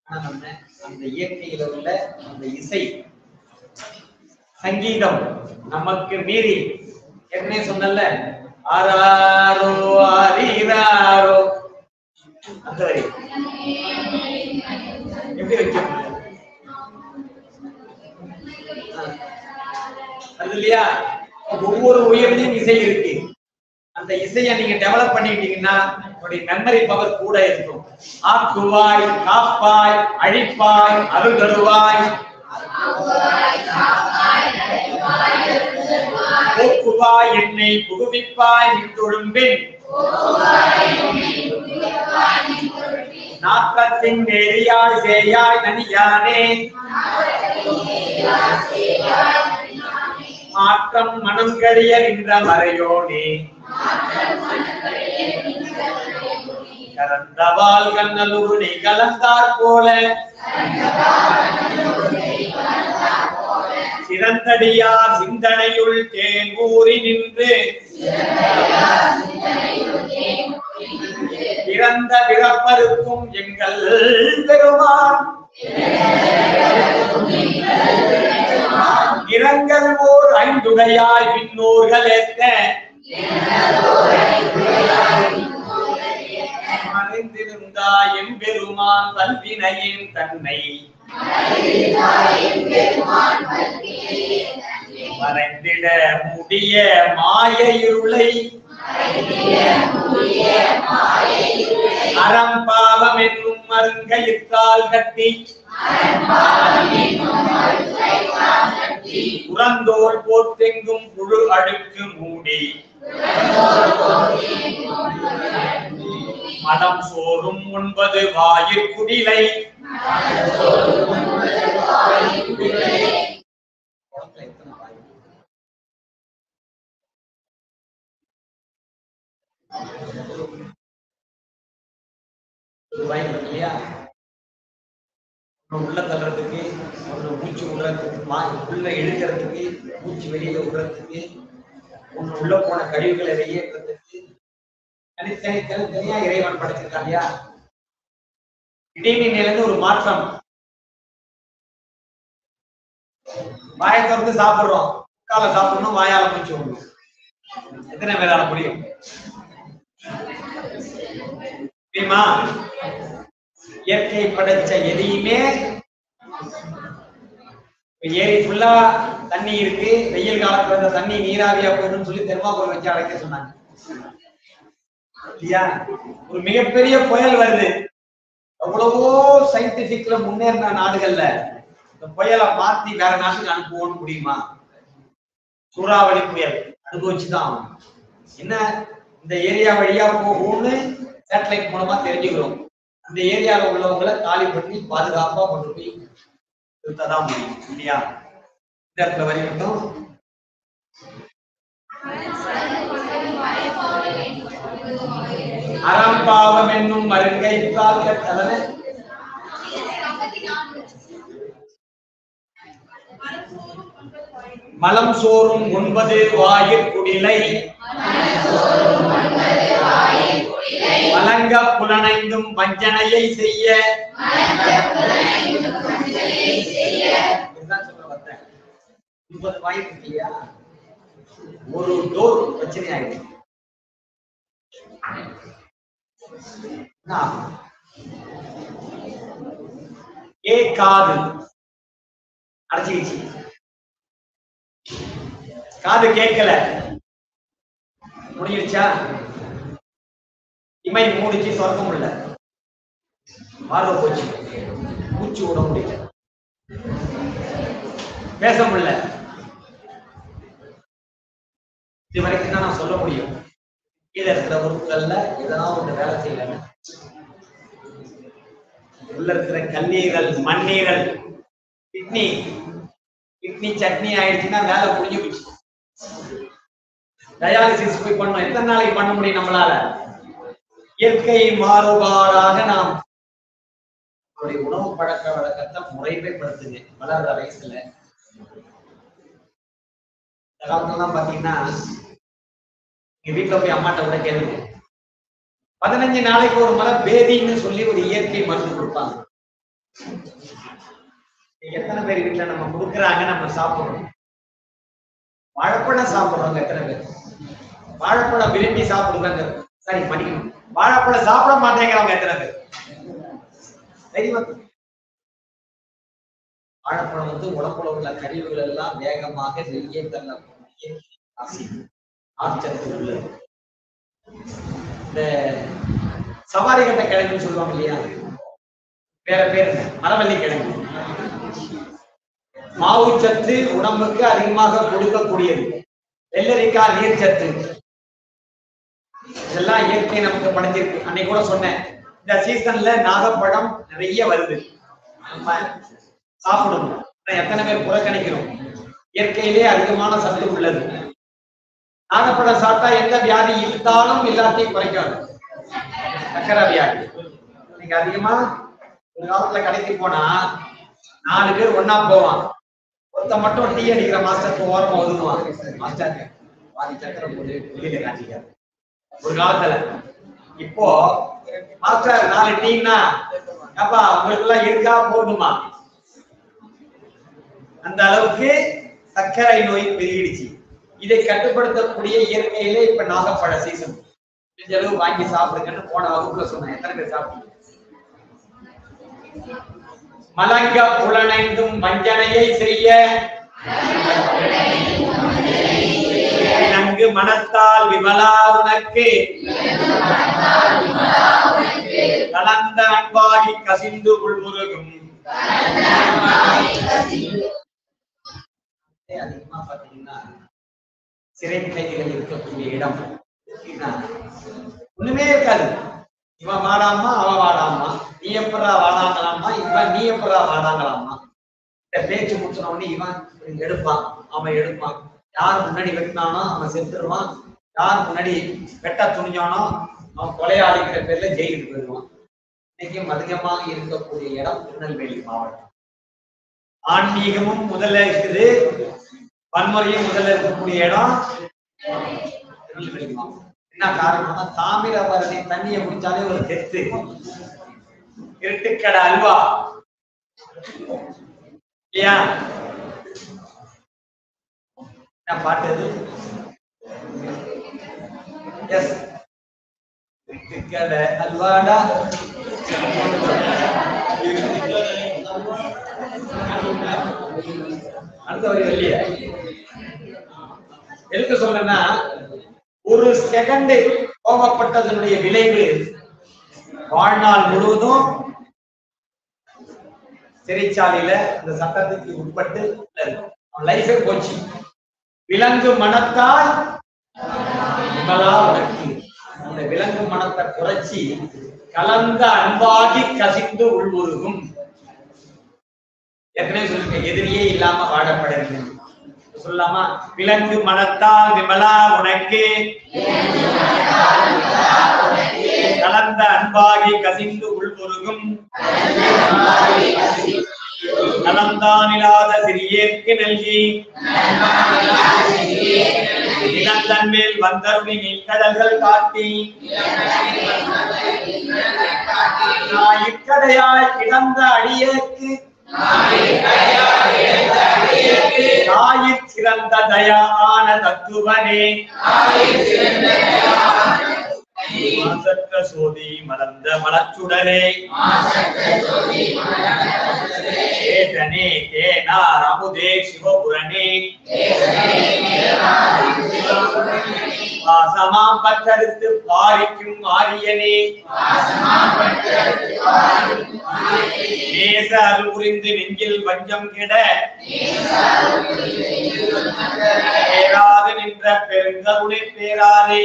Speaker 1: ஆனா நம்ம அந்த இயற்கையில உள்ள அந்த இசை சங்கீதம் நமக்கு மீறி, ஏற்கனவே சொன்னல, ஆராரோ ஆரீராரோ அந்த வரி எப்படி வைக்க அது இல்லையா? ஒவ்வொரு உயிரிலையும் இசை இருக்கு. அந்த இசையை நீங்க டெவலப் பண்ணிட்டீங்கன்னா உங்களுடைய மெமரி பவர் கூட இருக்கும். ஆக்குவாய், காப்பாய், அழிப்பாய், அருள் தருவாய், போக்குவாய், என்னை புகுவிப்பாய், நின்றொழும்பின் நாற்றத்தின் நெறியாய் சேயாய் நனியானே, மாற்றம் மனம் கழிய நின்ற மறையோனே, கலந்தவால் கண்ணலூர் நீ கலந்தார் போல, சிறந்தடியார் சிந்தனையுள் தேன் ஊறி நின்று, பிறந்த பிறப்பருக்கும் எங்கள் பெருமான், இரங்கல் ஓர் ஐந்துடையாய் விண்ணோர்கள் ஏற்க, மறைந்திருந்தாய் எம்பெருமான் வல்வினையின் தன்னை, மறைந்திட முடிய மாய இருளை, அறம்பாவம் என்னும் மருங்கயிற்றால் கட்டி, புறந்தோல் போற்றெங்கும் புழு அழுக்கு மூடி, மனம் சோறும் 9 வாயிற்குடிலை, இல்லையா? உள்ள தள்ளுறதுக்கு, ஒன்று மூச்சு விடுறதுக்கு, உள்ள இழுக்கிறதுக்கு, மூச்சு வெளியில விடுறதுக்கு, ஒன்று உள்ள போன கழிவுகளை வெளியேற்றதுக்கு தனித்தனியா இறைவன் படைச்சிருக்கான் இல்லையா? இடைநிலையிலிருந்து ஒரு மாற்றம். வாயை திறந்து சாப்பிடுறோம், காலை சாப்பிடணும், வாயால மூச்சு விடணும். எத்தனை பேரால முடியும்? தெரியுமா? இயற்கை படைச்ச எதையுமே, ஏரி ஃபுல்லா தண்ணி இருக்கு, வெயில் காலத்துல இருந்த தண்ணி நீராவியா போயிடும் சொல்லி தெர்மாகோல் வச்சு அடைக்க சொன்னாங்க இல்லையா? ஒரு மிகப்பெரிய புயல் வருது, எவ்வளவோ சயின்டிபிக்ல முன்னேறின நாடுகள்ல இந்த புயலை மாத்தி வேற நாட்டுக்கு அனுப்புவோம்னு முடியுமா? சூறாவளி புயல் அனுபவிச்சுதான் ஆகும். என்ன, இந்த ஏரியா வழியா போகும்னு சேட்டலைட் மூலமா தெரிஞ்சுக்கிறோம். அந்த ஏரியாவில் உள்ளவங்களை காலி பண்ணி பாதுகாப்பா கொண்டு போய் நிறுத்ததான் முடியும் இல்லையா? இந்த இடத்துல வரைக்கும் அறம்பாவம் என்னும் மருங்கை தலைமை மலம் சோறும் 9 வாயிற் குடிலை மலங்க புலனைந்தும் வஞ்சனையை செய்ய. சொல்ல 9 வாயிற் இல்லையா? ஒரு டோர் பிரச்சனை ஆயிடுச்சு. காது அடைச்சிக்கிச்சு, காது கேட்கல, முடிஞ்சிருச்சா? இமை மூடிச்சு, திறக்க முடியல, பார்வை போச்சு, மூச்சு விட முடியல, பேச முடியல. இது வரைக்கும் தான் நான் சொல்ல முடியும். கீழே இருக்கிற உறுப்புகள்ல எதனால ஒன்று வேலை செய்யல. உள்ள இருக்கிற கல்லீரல், மண்ணீரல், கிட்னி சட்னி ஆயிடுச்சுன்னா வேலை புரிஞ்சு போச்சு. டயாலிசிஸ் போய் பண்ணோம், எத்தனை நாளைக்கு பண்ண முடியும் நம்மளால? இயற்கை மாறுபாடாக நாம் உணவு பழக்க வழக்கத்தை முறைமைப்படுத்துங்க. வளர்ற வயசுல இந்த காலத்துலாம் பாத்தீங்கன்னா, எங்க வீட்டுல போய் அம்மாட்ட கூட கேளுங்க, 15 நாளைக்கு ஒரு முறை பேதின்னு சொல்லி ஒரு இயற்கை மருந்து கொடுப்பாங்க. எத்தனை பேர் வீட்டுல நம்ம கொடுக்குறாங்க, நம்ம சாப்பிடுறோம்? வாழைப்பழம் சாப்பிடுறவங்க எத்தனை பேர்? வாழைப்பழம் விரும்பி சாப்பிடுவாங்க, சரி பண்ணிக்கணும். வாழைப்பழம் சாப்பிட மாட்டேங்கிறவங்க எத்தனை பேர்? வாழைப்பழம் உடம்புல உள்ள கழிவுகள் எல்லாம் வேகமாக வெளியே தள்ளக்கூடிய ஆச்சரியம் உள்ளது. இந்த சவாரி கட்ட கிழங்குன்னு சொல்லுவாங்க இல்லையா, வேற பேர் மரவள்ளி கிழங்கு. மாவுச்சத்து உடம்புக்கு அதிகமாக கொடுக்கக்கூடியது. வெள்ளரிக்காய் நீர்ச்சத்து, இதெல்லாம் இயற்கை நமக்கு படைச்சிருக்கு. அன்னைக்கு கூட சொன்னேன், இந்த சீசன்ல நாகப்பழம் நிறைய வருது, நம்ம சாப்பிடணும். எத்தனை பேர் புறக்கணிக்கிறோம்? இயற்கையிலே அதிகமான சத்து உள்ளது. நாகப்பழம் சாப்பிட்டா எந்த வியாதி இருந்தாலும் எல்லாத்தையும் குறைக்காது. சக்கரை வியாதி நீங்க அதிகமா ஒரு காலத்துல கடைக்கு போனா 4 பேர் ஒன்னா போவான், ஒருத்த மட்டும் டீ அடிக்கிற மாஸ்டருக்கு ஓரமா ஒதுக்குவான். மாஸ்டர் பாதி சக்கரை போட்டு வெளியில காட்டிக்காரு ஒரு காலத்துல. இப்போ மாஸ்டர் 4 டீன்னா அப்பா உங்களுக்கு எல்லாம் இருக்கா போதுமா? அந்த அளவுக்கு சர்க்கரை நோய் பெருகிடுச்சு. இதை கட்டுப்படுத்தக்கூடிய இயற்கையிலே இப்ப நாகப்பழ சீசன். இந்த அளவு வாங்கி சாப்பிடுங்கன்னு போன வகுப்புல சொன்னேன். எத்தனை பேர் சாப்பிட்டீங்க? மலங்க புலனைந்தும் வஞ்சனையை செய்ய நன்கு மனத்தால் விமலா உனக்கு கலந்த அன்பாகி கசிந்து உள்முருகும். அதிகமா பாத்தீங்கன்னா சிறை கைதிகள் இருக்கக்கூடிய இடம் ஒண்ணுமே இருக்காது. இவன் வாடாமா, அவன் வாடாமா, நீ எப்படா வாடாங்களாமா, இவன் நீ எப்படா வாடாங்களாமா. இந்த பேச்சு முடிச்சன உடனே இவன் எடுப்பான், அவன் எடுப்பான். யார் முன்னாடி வெட்டினானோ அவன் செத்துருவான், யார் முன்னாடி வெட்ட துணிஞ்சானோ அவன் கொலையாளிக்கிற பேர்ல ஜெயிலுக்கு போயிடுவான். இன்னைக்கும் அதிகமாக இருக்கக்கூடிய இடம் திருநெல்வேலி மாவட்டம். ஆன்மீகமும் முதல்ல இருக்குது, வன்முறையும் முதல்ல இருக்கக்கூடிய இடம் திருநெல்வேலி மாவட்டம். என்ன காரணம்னா தாமிரபரணி தண்ணியை குடிச்சாலே ஒரு கெத்து. இருட்டுக்கடை அல்வா இல்லையா? என்ன பாட்டு அது? எஸ், இருட்டுக்கடை அல்வாடா. அடுத்த வரி இல்லையா? எதுக்கு சொல்றேன்னா, ஒரு செகண்ட் கோபப்பட்டதனுடைய விளைவு வாழ்நாள் முழுவதும் சிறைச்சாலையில அந்த சட்டத்துக்கு உட்பட்டு லைஃபே போச்சு. விலங்கு மனத்தால் விமலா உனக்கு, அந்த விலங்கு மனத்தை குறைச்சி கலந்த அன்பாகி கசிந்து உள்வுருகும். ஏற்கனவே சொல்லிருக்கேன், எதிரியே இல்லாம வாழப்படவில்லை சொல்லலாமா? விலங்கு மனத்தால் விமலா உனக்கு கலந்த அன்பாகி கசிந்து உள்முருகும் நலந்தானில்லாத சிறியேற்கு நல்கி நிலத்தன் மேல் வந்தருளி நீக்கடல்கள் காட்டி இக்கடையாய் கிடந்த அடியேற்கு தாயிற் சிறந்த தயான தத்துவனே மாசற்ற சோதி மலர்ந்த மலச்சுடரே ஏதனே தேனார் அமுதே சிவபுரனே வாசமாம் பற்றெடுத்து பாரிக்கும் ஆரியனே நேச அருள் புரிந்து நெஞ்சில் வஞ்சம் கெட பேராது நின்ற பெருங்கருணை பேராதே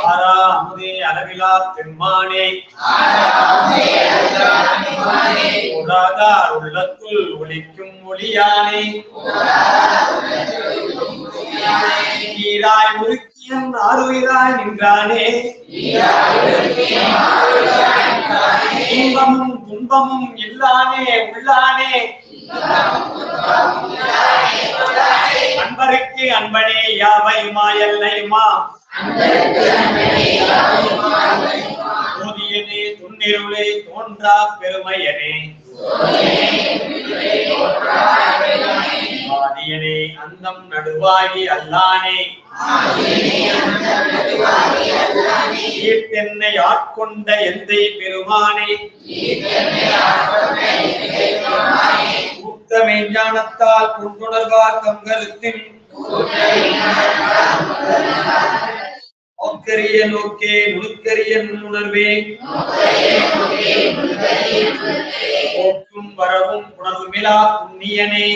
Speaker 1: ஆரா அமுதே அளவிலா பெருமானே உலகார் உள்ளத்துள் ஒளிக்கும் ஒளியானே ஈராய் முறுக்கியம் ஆறுயிராய் நின்றானே இன்பமும் துன்பமும் இல்லானே உள்ளானே அன்பருக்கு அன்பனே யாவையுமா எல்லையுமா மோதியனே துன்னிருளே தோன்றா பெருமையனே ஆதியனே அந்தம் நடுவாகி அல்லானே ஈட்டென்னை ஆட்கொண்ட எந்தை பெருமானே ஊத்தமை ஞானத்தால் கொண்டுணர்வார் தங்களுத்தின் நோக்கரிய நோக்கே நுணுக்கரிய நுணர்வே போக்கும் வரவும் உணர்வுமிலா புண்ணியனே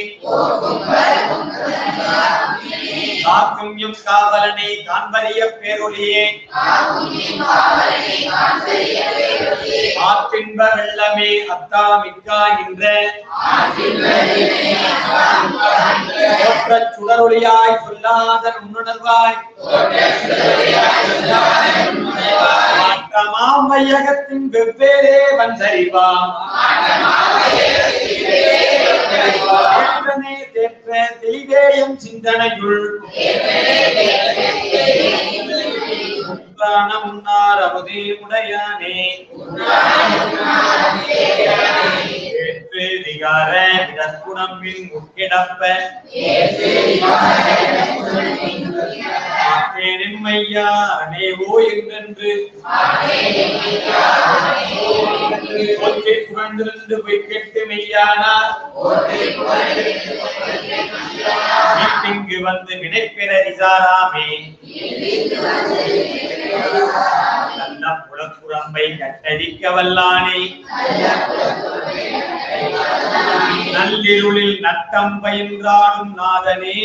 Speaker 1: காக்கும் எம் காவலனை காண்பறிய பேரொழியே ஆற்றின்ப வெள்ளமே அத்தா மிக்கா என்ற தோற்றச் சுடரொளியாய் சொல்லாத நுண்ணுணர்வாய் மாற்றமாம் வையகத்தின் வெவ்வேறே வந்தறிவாம் தேற்ற தெளிவேயம் சிந்தனையுள் முன்னார் அமுதே உடையானே ஏற்று விகார விடற்குணம்பின் முக்கிடப்ப மையா அனேவோ என்றென்று புகழ்ந்திருந்து போய் கேட்டு மெய்யானார் இங்கு வந்து வினைப்பெற விசாராமே நல்ல புலக்குரம்பை கட்டடிக்க வல்லானே நல்லிருளில் நட்டம் பயின்றாடும் நாதனே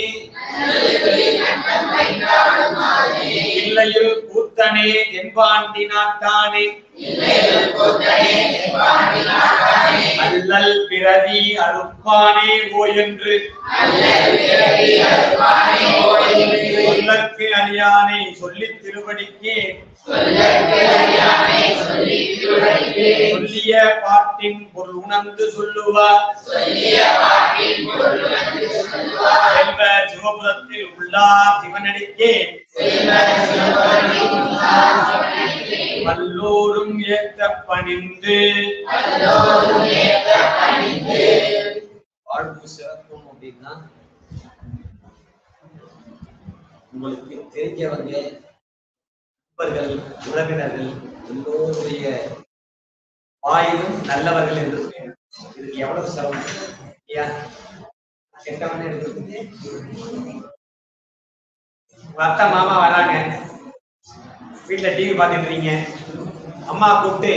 Speaker 1: இல்லையில் கூத்தனே தென்பாண்டி நாட்டானே அல்லல் பிறவி அறுப்பானே ஓ என்று சொல்லற்கு அறியானை சொல்லி திருவடிக்கு சொல்லிய பாட்டின் பொருள் உணர்ந்து சொல்லுவார் செல்வ சிவபுரத்தில் உள்ளார் சிவனடிக்கே வல்லோரும் ஏத்த பணிந்து வாழ்வு சிறக்கும் அப்படின்னா உங்களுக்கு தெரிஞ்சவங்க நண்பர்கள் உறவினர்கள் எல்லோருடைய வாயிலும் நல்லவர்கள் என்று இதுக்கு எவ்வளவு சிரமம் ஐயா கெட்டவனே எடுத்துருக்கு அத்தை மாமா வராங்க வீட்டுல டிவி பார்த்துட்டு இருக்கீங்க அம்மா கூப்பிட்டு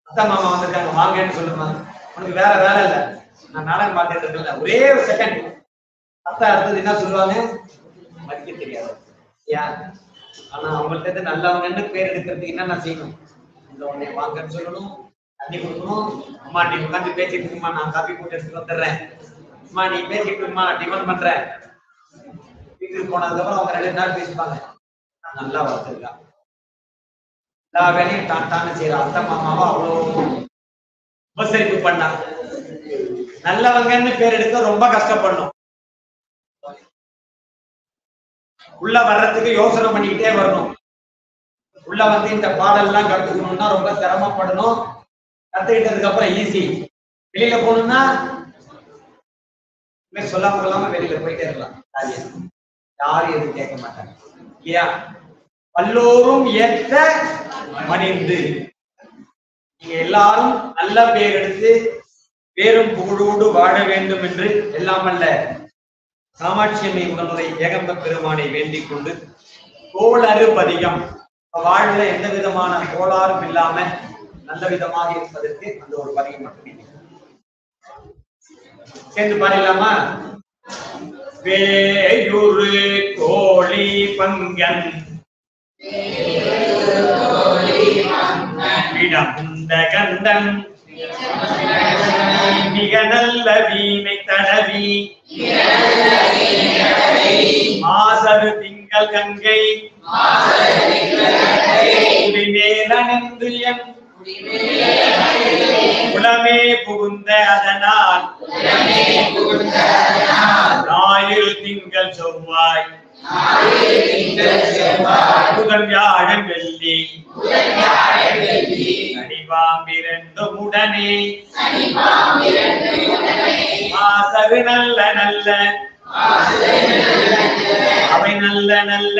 Speaker 1: அத்தை மாமா வந்திருக்காங்க வாங்கன்னு சொல்லுமா உனக்கு வேற வேலை இல்லை நான் நாடகம் பார்த்துட்டு இருக்கல ஒரே ஒரு செகண்ட் அத்தை அடுத்தது என்ன சொல்லுவாங்க மதிக்க தெரியாது ஏன் ஆனா அவங்கள்ட்ட நல்லவங்கன்னு பேர் எடுக்கிறதுக்கு என்னென்ன செய்யணும் இந்த உடனே வாங்கன்னு சொல்லணும் தண்ணி கொடுக்கணும் அம்மா நீ உட்காந்து பேசிட்டு இருக்குமா நான் காப்பி போட்டு எடுத்துட்டு வந்துடுறேன் அம்மா நீ பேசிட்டு இருக்குமா நான் டிஃபன் பண்றேன் வீட்டுக்கு போனதுக்கு அப்புறம் அவங்க 2 நாள் பேசிப்பாங்க நல்லா வளர்த்துருக்கா எல்லா வேலையும் தானே செய்யற அத்தை மாமாவா அவ்வளோ உபசரிப்பு பண்ணா நல்லவங்கன்னு பேர் எடுக்க ரொம்ப கஷ்டப்படணும் உள்ள வர்றதுக்கு யோசனை பண்ணிக்கிட்டே வரணும் உள்ள வந்து இந்த பாடல்லாம் கத்துக்கணும்னா ரொம்ப சிரமப்படணும் கத்துக்கிட்டதுக்கு அப்புறம் ஈஸி வெளியில போகணும்னா சொல்லாம வெளியில போயிட்டே இருக்கலாம் யாரும் எதுவும் கேட்க மாட்டாங்க இல்லையா எல்லோரும் ஏற்ற மணிந்து நீங்க எல்லாரும் நல்ல பேர் எடுத்து பேரும் புகழோடு வாழ வேண்டும் என்று எல்லாம் அல்ல காமாட்சியம்மை உடனுரை ஏகம்ப பெருமானை வேண்டிக் கொண்டு கோளறு பதிகம் வாழ்வுல எந்த விதமான கோளாறும் இல்லாம நல்ல விதமாக இருப்பதற்கு அந்த ஒரு பதிகம் மட்டுமே சேர்ந்து பாடிடலாமா வேயுரு கோழி பங்கன் விடந்த கண்டன் மிக நல்ல வீணை தடவி மாசரு திங்கள் கங்கை குடிமேலணிந்து என் குலமே புகுந்த அதனால் ஞாயிறு திங்கள் செவ்வாய் புதன் வியாழன் வெள்ளி சனிவாம்பிரண்டும் உடனே மாசரு நல்ல நல்ல அவை நல்ல நல்ல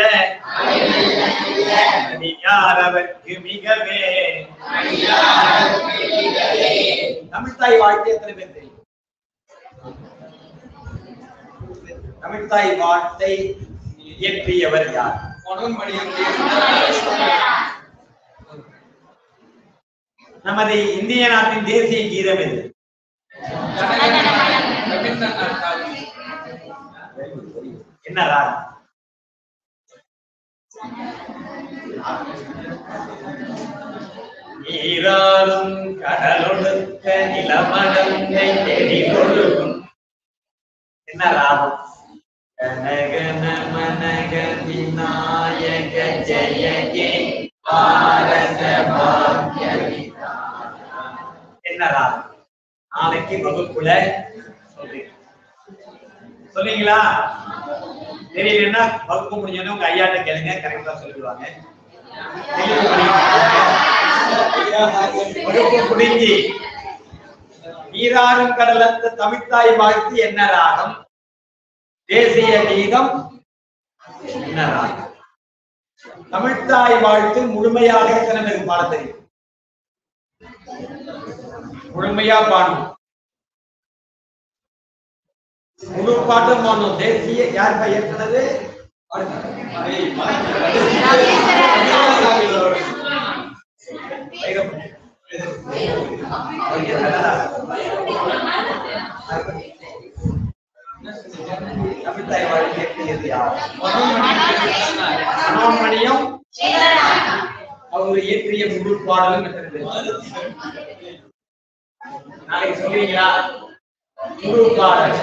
Speaker 1: யார் அவருக்கு மிகவே தமிழ்த்தாய் வாழ்க்கை எத்தனை பேர் தெரியும் தமிழ்த்தாய் வாழ்த்தை இயற்றியவர் யார் நமது இந்திய நாட்டின் தேசிய கீதம் எது என்ன ராகம் ஈராரும் கடலொடுக்க நிலமடந்தை தெளிவொழுகும் என்ன ராகம் கனகன மனக விநாயக ஜெயகே பாரத பாக்ய என்ன ராகம் நாளைக்கு வகுப்புல சொல்றீங்களா தெரியலன்னா வகுப்பு முடிஞ்சோன்னு உங்க ஐயாட்ட கேளுங்க கரெக்டா சொல்லிடுவாங்க வகுப்பு முடிஞ்சு நீராறும் கடலத்த தமிழ்த்தாய் வாழ்த்து என்ன ராகம் தேசிய கீதம் என்ன ராகம் தமிழ்த்தாய் வாழ்த்து முழுமையாக எத்தனை பேருக்கு பாட தெரியும் முழுமையா பாடணும் முழு பாட்டும் பாடணும் தேசிய யார் ஏற்கனவே தமிழ்த்தாய் வாழ்த்து இயற்றியது யார் மனோன்மணியம் அவர் இயற்றிய முழு பாடலும் நாளைக்கு சொல்றீங்களா முழு பாடல்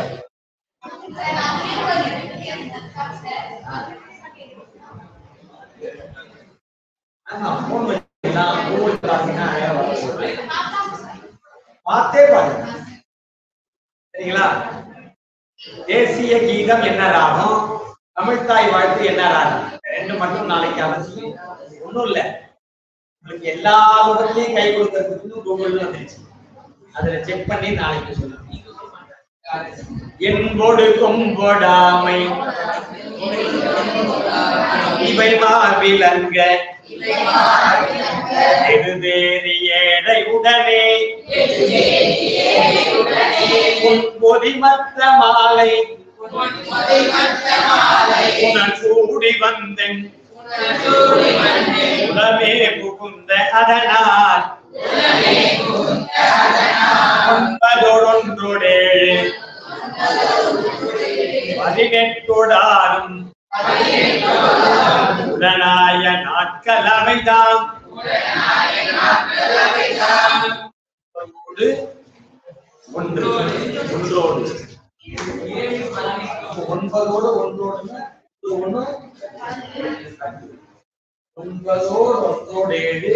Speaker 1: பார்த்தே பாருங்க. சரிங்களா? தேசிய கீதம் என்ன ராகம், தமிழ்தாய் வாழ்த்து என்ன ராகம், ரெண்டு மட்டும் நாளைக்கு அவசியம். ஒண்ணும் இல்ல, உங்களுக்கு எல்லா விதத்திலையும் கை கொடுக்கறதுக்கு கூகுள் வந்துருச்சு. அதுல செக் பண்ணி நாளைக்கு சொல்லுங்க. என்போடு கொம்பொடாமை இவை மாவிலங்க எருதேறியேடை உடனே பொதிமத்த மாலை உணர் சூடி வந்தேன் உடமே புகுந்த அதனால் ஒன்பதோடொன்றோடேழு 18 உடனாய நாட்கள் அவைதாம் ஒன்றோடு ஒன்றோடு 9 ஒன்றோடு 7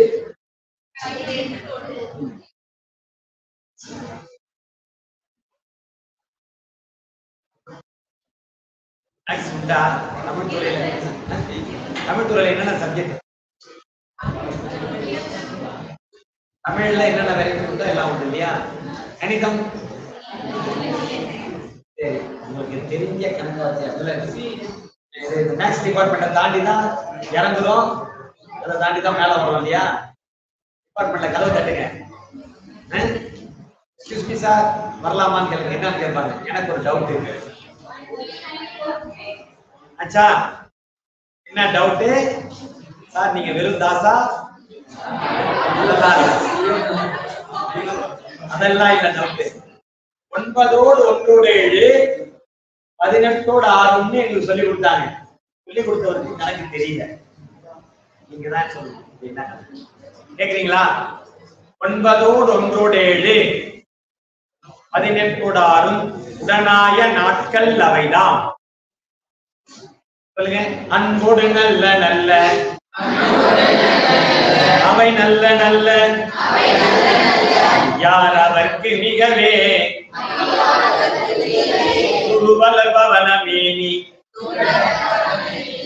Speaker 1: தமிழ்துறையில என்னென்ன சப்ஜெக்ட், தமிழ்ல என்னென்ன வெரைட்டி உண்டோ எல்லாம் உண்டு இல்லையா? கணிதம் சரி, உங்களுக்கு தெரிஞ்ச கணக்காட்சி மேக்ஸ் டிபார்ட்மெண்ட்டை தாண்டி தான் இறங்குறோம், அதை தாண்டி தான் மேல வரும் இல்லையா? டிபார்ட்மெண்ட்ல கதவு தட்டுங்க. எக்ஸ்கியூஸ் மீ சார், வரலாமான்னு கேளுங்க. என்னன்னு கேட்பாங்க. எனக்கு ஒரு டவுட் இருக்கு. அச்சா, என்ன டவுட் சார்? நீங்க வெறும் தாசா? அதெல்லாம் இல்ல டவுட். 9 1 7 18 6 எங்களுக்கு சொல்லி கொடுத்தாங்க. சொல்லி கொடுத்தவருக்கு கணக்கு தெரியல. நீங்க தான் சொல்லுங்க என்ன கேக்குறீங்களா? 9 1 7 18 6 உடனாய நாட்கள் அவைதாம். சொல்லுங்க. அன்போடு நல்ல நல்ல அவை நல்ல நல்ல யார் அவர்க்கு மிகவே பவனமேனி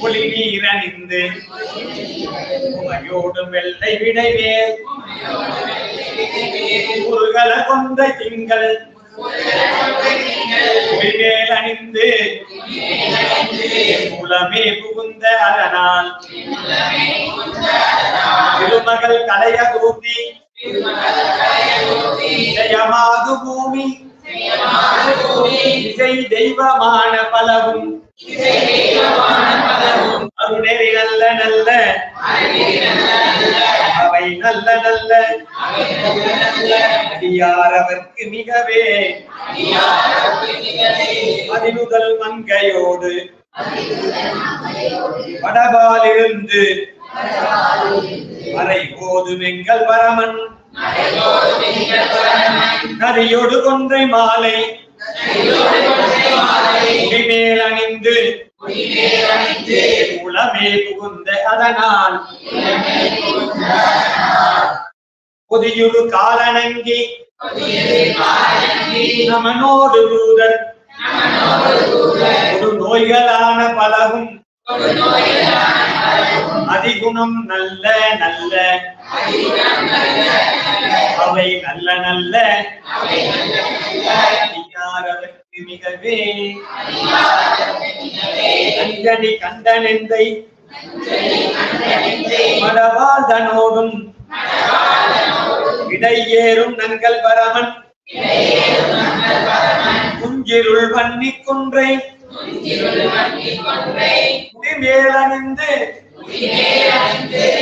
Speaker 1: ஒளி நீரணிந்து உமையோடும் வெள்ளை விடைவே முருகல கொண்ட திங்கள் மேல் அணிந்து மூலமே புகுந்த அதனால் திருமகள் கலைய கூட்டி ஜெயமாகு பூமி இசை தெய்வமான பலவும் அருணெறி நல்ல நல்ல அவை நல்ல நல்ல அடியார் அவர்க்கு மிகவே அதிமுதல் மங்கையோடு வடபாலிருந்து அரை போதும் எங்கள் வரமன் நதியோடு கொன்றை மாலை மேல் அணிந்து உளமே புகுந்த அதனால் பொதியுறு காலனங்கி நமனோடு தூதர் ஒரு நோய்களான பலவும் அதிகுணம் நல்ல நல்ல அவை நல்ல நல்ல யாரவர்க்கு மிகவே அஞ்சனி கண்டனெந்தை மடவாதனோடும் இடையேறும் நங்கள் பரமன் குஞ்சிருள் வன்னி கொன்றை மேலணிந்து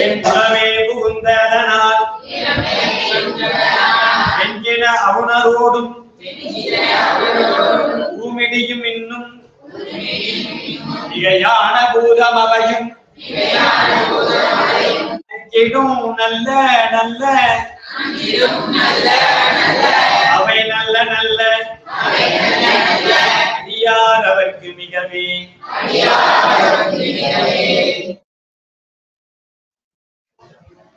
Speaker 1: என் புலமே புகுந்த அதனால் என்கிற அவுணரோடும் பூமிடியும் இன்னும் மிகையான பூதம் அவையும் நல்ல நல்ல அவை நல்ல நல்ல அடியார் அவருக்கு மிகவே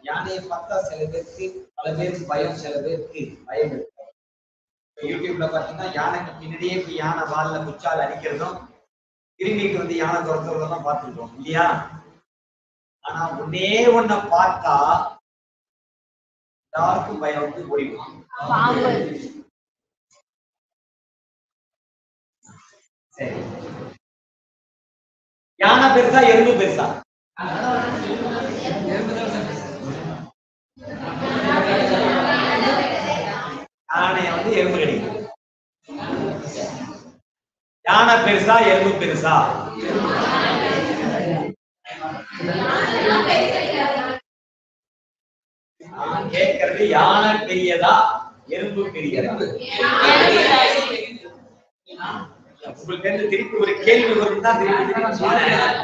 Speaker 1: யானையை பார்த்தா சில பேருக்கு பல பேருக்கு பயம், சில பேருக்கு பயம் இருக்கு. யூடியூப்ல பாத்தீங்கன்னா யானைக்கு பின்னாடியே இப்ப யானை வால்ல குச்சால் அடிக்கிறதும் திரும்பிட்டு வந்து யானை துரத்துறதெல்லாம் பார்த்துருக்கோம் இல்லையா? ஆனா ஒன்னே ஒன்ன பார்த்தா யாருக்கும் பயம் வந்து ஓடிடும். சரி, யானை பெருசா எறும்பு பெருசா? யானைய வந்து எறும்பு கடிக்கும். யானை பெருசா எறும்பு பெருசா? நான் கேட்கறது யானை பெரியதா எறும்பு பெரியதா? உங்களுக்கு வந்து திருப்பி ஒரு கேள்வி வரும் தான் திருப்பி சொன்னேன்.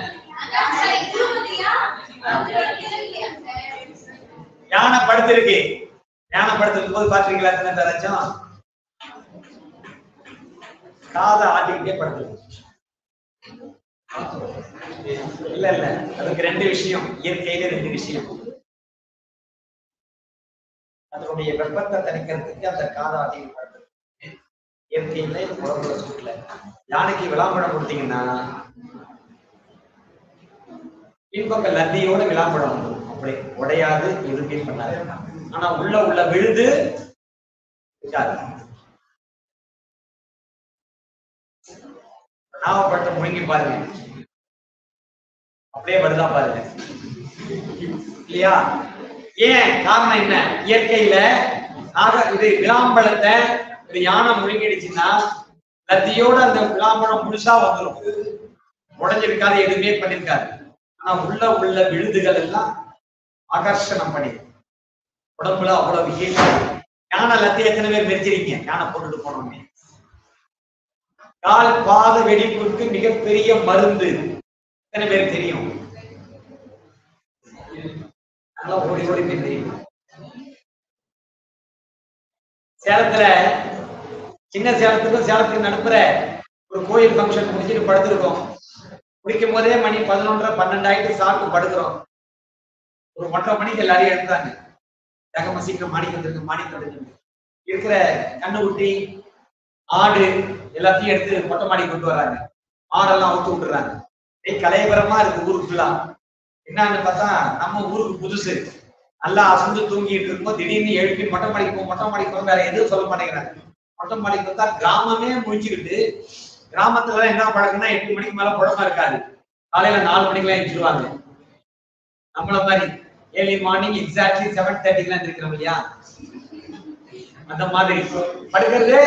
Speaker 1: யானை படுத்திருக்கு, யானை படுத்திருக்கும் போது பாத்துருக்கீங்களா? எத்தனை பேராச்சும் காதை ஆட்டிக்கிட்டே படுத்திருக்கு? இல்ல இல்ல, அதுக்கு ரெண்டு விஷயம், இயற்கையில ரெண்டு விஷயம். அதனுடைய வெப்பத்தை தணிக்கிறதுக்கு அந்த காதை ஆட்டிக்கிட்டு படுத்திருக்கு. இயற்கையில உடம்புல சூட்ல யானைக்கு விளாம்பழம் கொடுத்தீங்கன்னா பின்பக்க லத்தியோட விளாம்பழம் வந்துடும். அப்படி உடையாது, எதுவுமே பண்ணாது. ஆனா உள்ள விழுது நாவப்பட்ட முழுங்கி பாருங்க, அப்படியே வருதா பாருங்க இல்லையா? ஏன் காரணம் என்ன? இயற்கையில இது விளாம்பழத்தை ஒரு யானை முழுங்கிடுச்சுன்னா லத்தியோட அந்த விளாம்பழம் முழுசா வந்துடும், உடஞ்சிருக்காது, எதுவுமே பண்ணிருக்காது. ஆனா உள்ள விழுதுகள் எல்லாம் ஆகர்ஷணம் பண்ணி உடம்புல அவ்வளவு ஹீட். யானை லத்தி எத்தனை பேர் மெரிச்சிருக்கீங்க? யானை போட்டுட்டு போனோமே. கால் பாத வெடிப்புக்கு மிகப்பெரிய மருந்து எத்தனை பேருக்கு தெரியும்? நல்லா ஓடி ஓடி தெரியும். சேலத்துல சின்ன சேலத்துக்கும் சேலத்துக்கு நடுப்புற ஒரு கோயில் ஃபங்க்ஷன் முடிச்சுட்டு படுத்திருக்கோம். குடிக்கும் போதே மணி 11:30 12 ஆயிட்டு சாப்பிட்டு படுக்கிறோம். ஒரு 1:30 மணிக்கு எல்லாரையும் எடுத்தாங்க. தகம சீக்கிரம் மாடி வந்துருக்கு, மாடி வந்துருக்கு. இருக்கிற கண்ணுக்குட்டி ஆடு எல்லாத்தையும் எடுத்து மொட்டை மாடி கொண்டு வர்றாங்க. ஆடெல்லாம் அவுத்து விட்டுறாங்க. கலைபரமா இருக்கு ஊருக்குள்ளா. என்னன்னு பார்த்தா நம்ம ஊருக்கு புதுசு, நல்லா அசந்து தூங்கிட்டு இருக்கும்போது திடீர்னு எழுப்பி மொட்டை மாடிக்கு போ, மொட்டை மாடிக்கு போக, வேற எதுவும் சொல்ல மாட்டேங்கிறாங்க. மொட்டை மாடிக்கு பார்த்தா கிராமமே முடிச்சுக்கிட்டு, கிராமத்துல என்ன பழக்கம்னா 8 மணிக்கு மேல புழமா இருக்காது, காலையில 4 மணிக்கெல்லாம் எழுந்துருவாங்க. நம்மள மாதிரி ஏர்லி மார்னிங் எக்ஸாக்ட்லி 7:30 இருக்கிறோம் இல்லையா? அந்த மாதிரி படுக்கிறது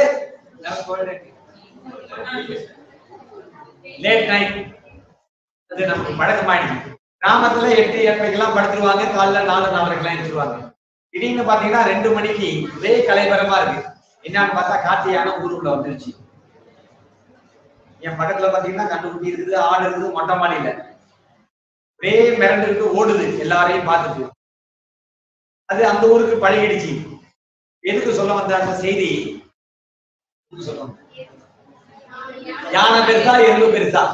Speaker 1: லேட் நைட், அது நமக்கு பழக்கமாயிடுச்சு. கிராமத்துல 8:30 படுத்துருவாங்க, காலைல 4:30 எழுந்துருவாங்க. திடீர்னு பாத்தீங்கன்னா 2 மணிக்கு ஒரே கலைபரமா இருக்கு. என்னன்னு பார்த்தா கார்த்தியான ஊருக்குள்ள வந்துருச்சு. என் பக்கத்துல பாத்தீங்கன்னா கண்டுக்குட்டி இருக்குது, ஆடு இருக்குது, மொட்டை மாடியில ஒரே மிரண்டு இருக்கு, ஓடுது எல்லாரையும் பார்த்துட்டு. அது அந்த ஊருக்கு பழகிடுச்சு. எதுக்கு சொல்ல வந்தாங்க செய்தி? யானை பெருசா எறும்பு பெருசா?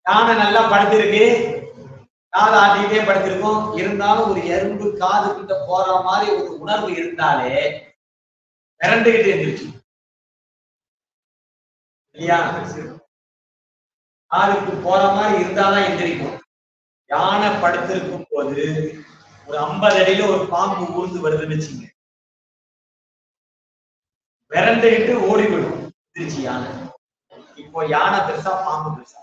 Speaker 1: யானை நல்லா படுத்திருக்கு, காது ஆட்டிக்கிட்டே படுத்திருக்கும். இருந்தாலும் ஒரு எறும்பு காது கிட்ட போற மாதிரி ஒரு உணர்வு இருந்தாலே மிரண்டுகிட்டு இருந்துச்சு இல்லையா? காதுக்கு போற மாதிரி இருந்தாதான் எந்திரிக்கும். யானை படுத்திருக்கும் போது ஒரு 50 அடியில ஒரு பாம்பு ஊர்ந்து வருதுன்னு வச்சுங்க, விரண்டுகிட்டு ஓடி விடும் திருச்சி யானை. இப்போ யானை பெருசா பாம்பு பெருசா?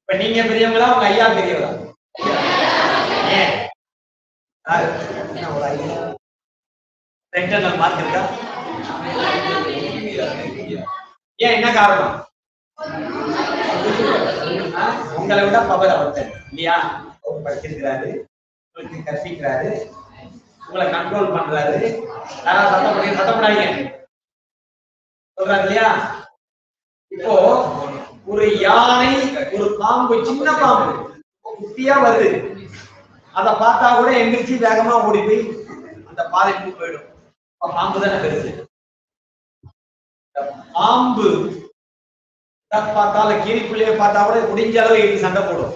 Speaker 1: இப்ப நீங்க பெரியவங்களா உங்க ஐயா பெரியவரா? ஏன் ஒரு ஐயா இன்டர்னல் மார்க் இருக்கா? ஏன் என்ன காரணம்? உங்களை விட பவர் அவர்த்த இல்லையா? அவர் படிச்சிருக்கிறாரு, உங்களுக்கு கற்பிக்கிறாரு, உங்களை கண்ட்ரோல் பண்றாரு. யாராவது சத்தம் பண்ணாதீங்க சொல்றாரு இல்லையா? இப்போ ஒரு யானை, ஒரு பாம்பு, சின்ன பாம்பு குட்டியா வருது, அதை பார்த்தா கூட எந்திரிச்சு வேகமா ஓடி போய் அந்த பாதைக்கு போயிடும். பாம்பு தானே பெருசு. பாம்பு பார்த்தாலும் கீரிப்புள்ளைய பார்த்தா கூட முடிஞ்ச அளவு எது சண்டை போடும்.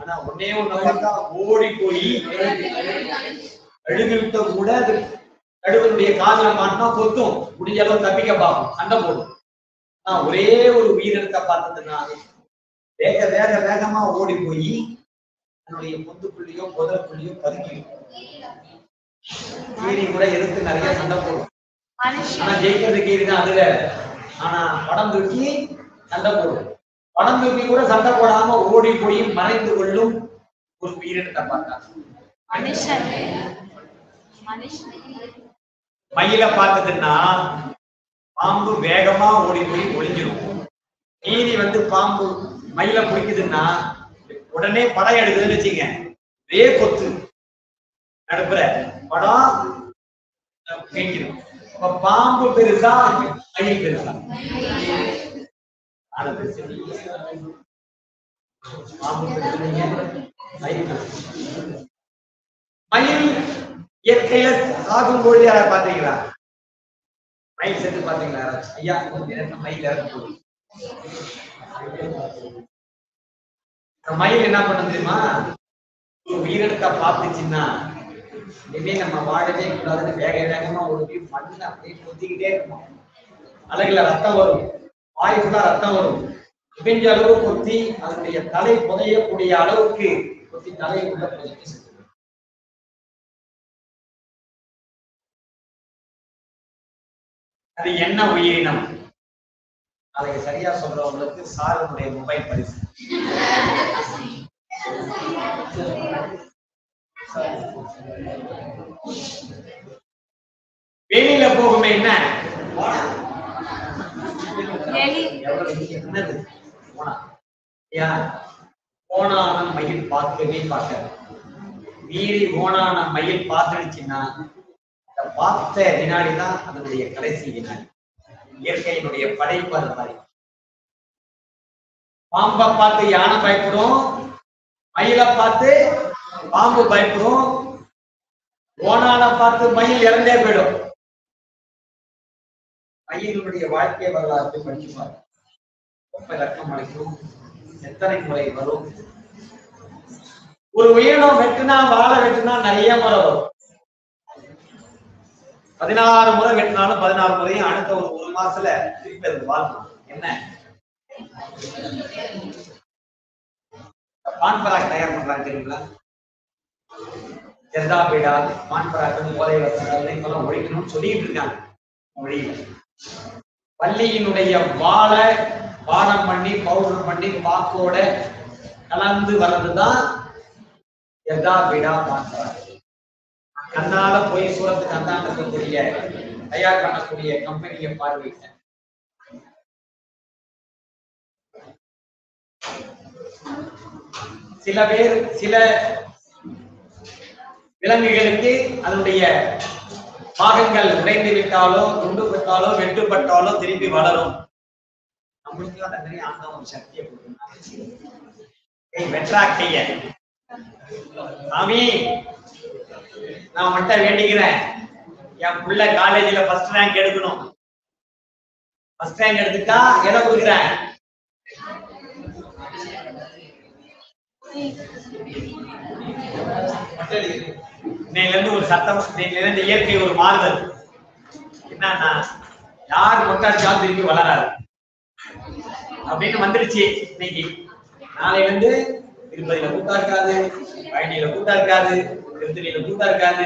Speaker 1: ஆனா ஒன்னே ஒண்ணு பார்த்தா ஓடி போய் அழுகிட்ட கூட அது கடுவனுடைய காதுல மாட்டினா கொத்தும், முடிஞ்ச அளவு தப்பிக்க பார்க்கும், சண்டை போடும். நான் ஒரே ஒரு உயிரினத்தை பார்த்ததுன்னா வேக வேக வேகமா ஓடி போய் தன்னுடைய பொந்துக்குள்ளியோ புதற்குள்ளியோ பதுங்கிடும். கீரி கூட எதிர்த்து நிறைய சண்டை போடும். ஆனா ஜெயிக்கிறது கீரி தான், அது வேற. ஆனா படம் தூக்கி சண்டை போடும். படம் தூக்கி கூட சண்டை போடாம ஓடி போய் மறைந்து கொள்ளும் ஒரு உயிரினத்தை பார்த்தாங்க. மயில பார்த்ததுன்னா பாம்பு வேகமா ஓடி போய் ஒளிஞ்சிடும். மீறி பாம்பு மயில பிடிக்குதுன்னா உடனே படம் எடுக்குதுன்னு வச்சுங்க, ஒரே கொத்து நடுப்புற படம் கேட்கிடும். அப்ப பாம்பு பெருசா மயில் பெருசா? மயில் இயற்கையில சாகும் பொழுது யாராவது பாத்தீங்களா? மயில் சென்று பாத்தீங்களா யாராச்சும்? ஐயா மயில் இறந்து மயில் என்ன பண்ண தெரியுமா? ஒரு உயிரினத்தை பார்த்துச்சுன்னா இனிமே நம்ம வாழவே கூடாதுன்னு வேக வேகமா ஒரு மண்ணை அப்படியே கொத்திக்கிட்டே இருக்கும். அழகுல ரத்தம் வரும், வாய்ப்புல ரத்தம் வரும். முடிஞ்ச அளவு கொத்தி அதனுடைய தலை புதையக்கூடிய அளவுக்கு கொத்தி தலையுள்ள புதைச்சி. அது என்ன உயிரினம்? அதை சரியா சொல்றவங்களுக்கு சாருடைய மொபைல் பரிசு. வெளியில போகுமே என்ன? என்னது? ஓணான மயில் பார்க்கவே பார்க்காது. மீறி ஓணான மயில் பார்த்துடுச்சுன்னா பார்த்த வினாடிதான் அதனுடைய கடைசி வினாடி. இயற்கையினுடைய படைப்பு அது மாதிரி. பாம்பை பார்த்து யானை பயப்படும், மயிலை பார்த்து பாம்பு பயப்படும், ஓணான பார்த்து மயில் இறந்தே போயிடும். மயிலுடைய வாழ்க்கை வரலாற்றை படிச்சுப்பாரு. ரொம்ப ரத்தம் அளிக்கும், எத்தனை முறை வரும். ஒரு உயிரினம் வெட்டுனா வாழை வெட்டுனா நிறைய முறை வரும். 16 முறை வெட்டினாலும் 16 முறையும் அடுத்த ஒரு மாசத்துல திருப்பி அது வாழணும். என்ன பான்பராக் தயார் பண்றாங்க தெரியுங்களா? ஜெர்தாபீடா பான்பராக் போதை வசதிகள் ஒழிக்கணும்னு சொல்லிட்டு இருக்காங்க. மொழியில பள்ளியினுடைய வாழை பானம் பண்ணி பவுடர் பண்ணி பாக்கோட கலந்து வர்றதுதான் ஜெர்தாபீடா பான்பராக். கண்ணால போய் சூரத்துக்கு அந்தாண்ட இருக்கக்கூடிய தயார் பண்ணக்கூடிய கம்பெனியை பார்வையிட்ட சில பேர் சில விலங்குகளுக்கு அதனுடைய பாகங்கள் உடைந்து விட்டாலோ துண்டுபட்டாலோ வெட்டுப்பட்டாலோ திருப்பி வளரும். நம்மளுக்கு அந்த மாதிரி ஆண்டவன் சக்தியை கொடுக்கணும். வெற்றா கைய சாமி நான் மட்டும் வேண்டிக்கிறேன், என் புள்ள காலேஜ்ல ஃபர்ஸ்ட் ரேங்க் எடுக்கணும். ஃபர்ஸ்ட் ரேங்க் எடுத்துட்டா எதை கொடுக்குறேன்? இன்னையிலிருந்து ஒரு சட்டம், இன்னையிலிருந்து இயற்கை ஒரு மாறுதல் என்னன்னா, யார் மொட்டை அடிச்சாலும் திருப்பி வளராது அப்படின்னு வந்துருச்சு. இன்னைக்கு நாளையில இருந்து திருப்பதியில கூட்டா இருக்காது, பழனியில கூட்டா இருக்காது, திருத்தணியில கூட்டா இருக்காது.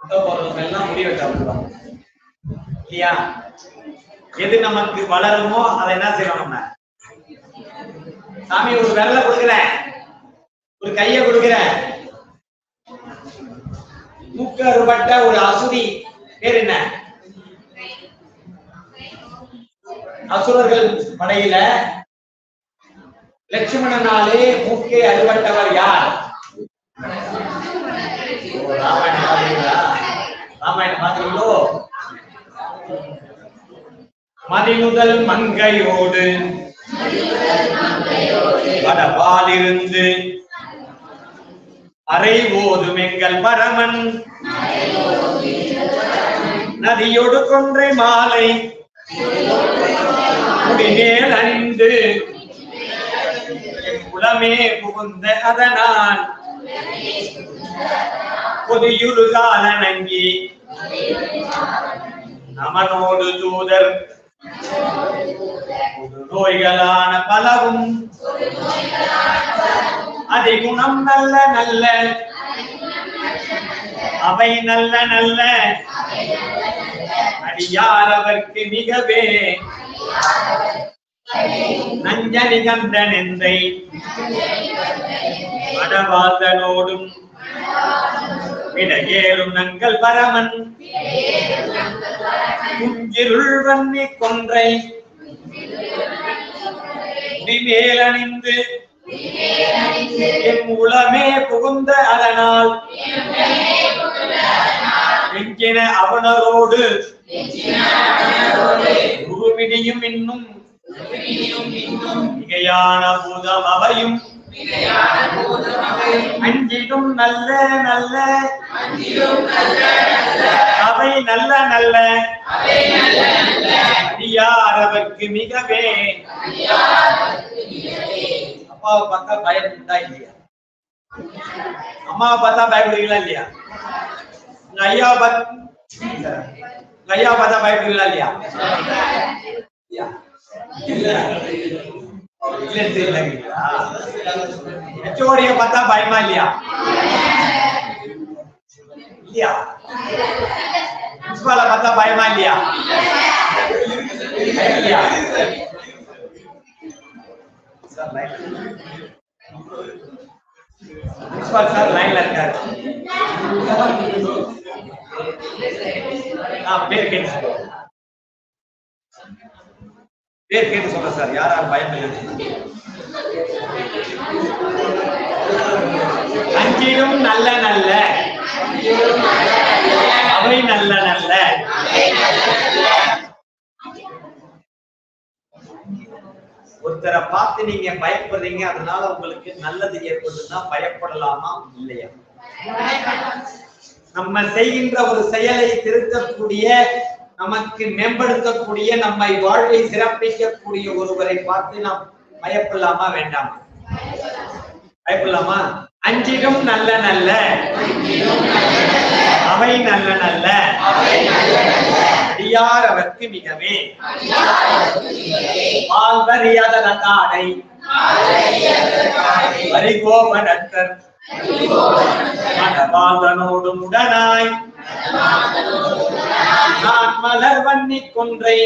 Speaker 1: முட்டை போடுறவங்க எல்லாம் முடி வெட்ட விட்டுருவாங்க இல்லையா? எது நமக்கு வளருமோ அதை என்ன செய்யணும்? நம்ம சாமி ஒரு விரல கொடுக்குறேன், ஒரு கைய கொடுக்குறேன். மூக்கு அறுபட்ட ஒரு அசுரி பேர் என்ன? அசுரர்கள் படையில லட்சுமணனாலே மூக்கை அறுபட்டவர் யார்? ராமாயணம் பாத்தீங்களோ? மதிமுதல் மங்கையோடு வடபாலிருந்து அரை ஓதும் எங்கள் பரமன் நதியோடு கொன்றை மாலை முடிமேல் அணிந்து குலமே புகுந்த அதனால் பொதியுரு காலனங்கி நமனோடு தூதர் நோய்களான பலவும் அதிகுணம் நல்ல நல்ல அவை நல்ல நல்ல அடியார் அவர்க்கு மிகவே நஞ்சனி கந்த நெந்தை மடவாழ்தனோடும் விடையேறும் நங்கள் பரமன் குஞ்சிருள் வன்னி கொன்றை முடிமேலணிந்து என் உளமே புகுந்த அதனால் என்கிற அவனரோடு குருவினியும் இன்னும் மிகையான பூதம் அவையும் அஞ்சிடும் நல்ல நல்ல அவை நல்ல நல்ல அடியார் அவர்க்கு மிகவே. அப்பாவை பார்த்தா பயம் உண்டா இல்லையா? அம்மாவை பார்த்தா பயப்படுவீங்களா இல்லையா? உங்க ஐயாவை பார்த்தா பயப்படுவீங்களா இல்லையா? ஹெச்ஓடியை பார்த்தா பயமா இல்லையா? இல்லையா? பிரின்சிபாலை பார்த்தா பயமா இல்லையா? இல்லையா? பிரின்சிபால் சார் லைன்ல இருக்காரு. பேர் கேட்டு சொல்ற சார். யாரா பயம் இல்லை? அஞ்சிடும் நல்ல நல்ல அவை நல்ல நல்ல. ஒருத்தரை பார்த்து நீங்க பயப்படுறீங்க, அதனால உங்களுக்கு நல்லது ஏற்படுதுன்னா பயப்படலாமா இல்லையா? நம்ம செய்கின்ற ஒரு செயலை திருத்தக்கூடிய, நமக்கு மேம்படுத்தக்கூடிய, நம்மை வாழ்வை சிறப்பிக்கக்கூடிய ஒருவரை பார்த்து நாம் பயப்படலாமா வேண்டாமா? பயப்படலாமா? அஞ்சிடும் நல்ல நல்ல அவை நல்ல நல்ல அடியார் அவர்க்கு மிகவே. வாழ்வறியாத நட்டாடை வரிகோபனத்தர் மடவாழ்வனோடும் உடனாய் நான் மலர் வன்னி கொன்றை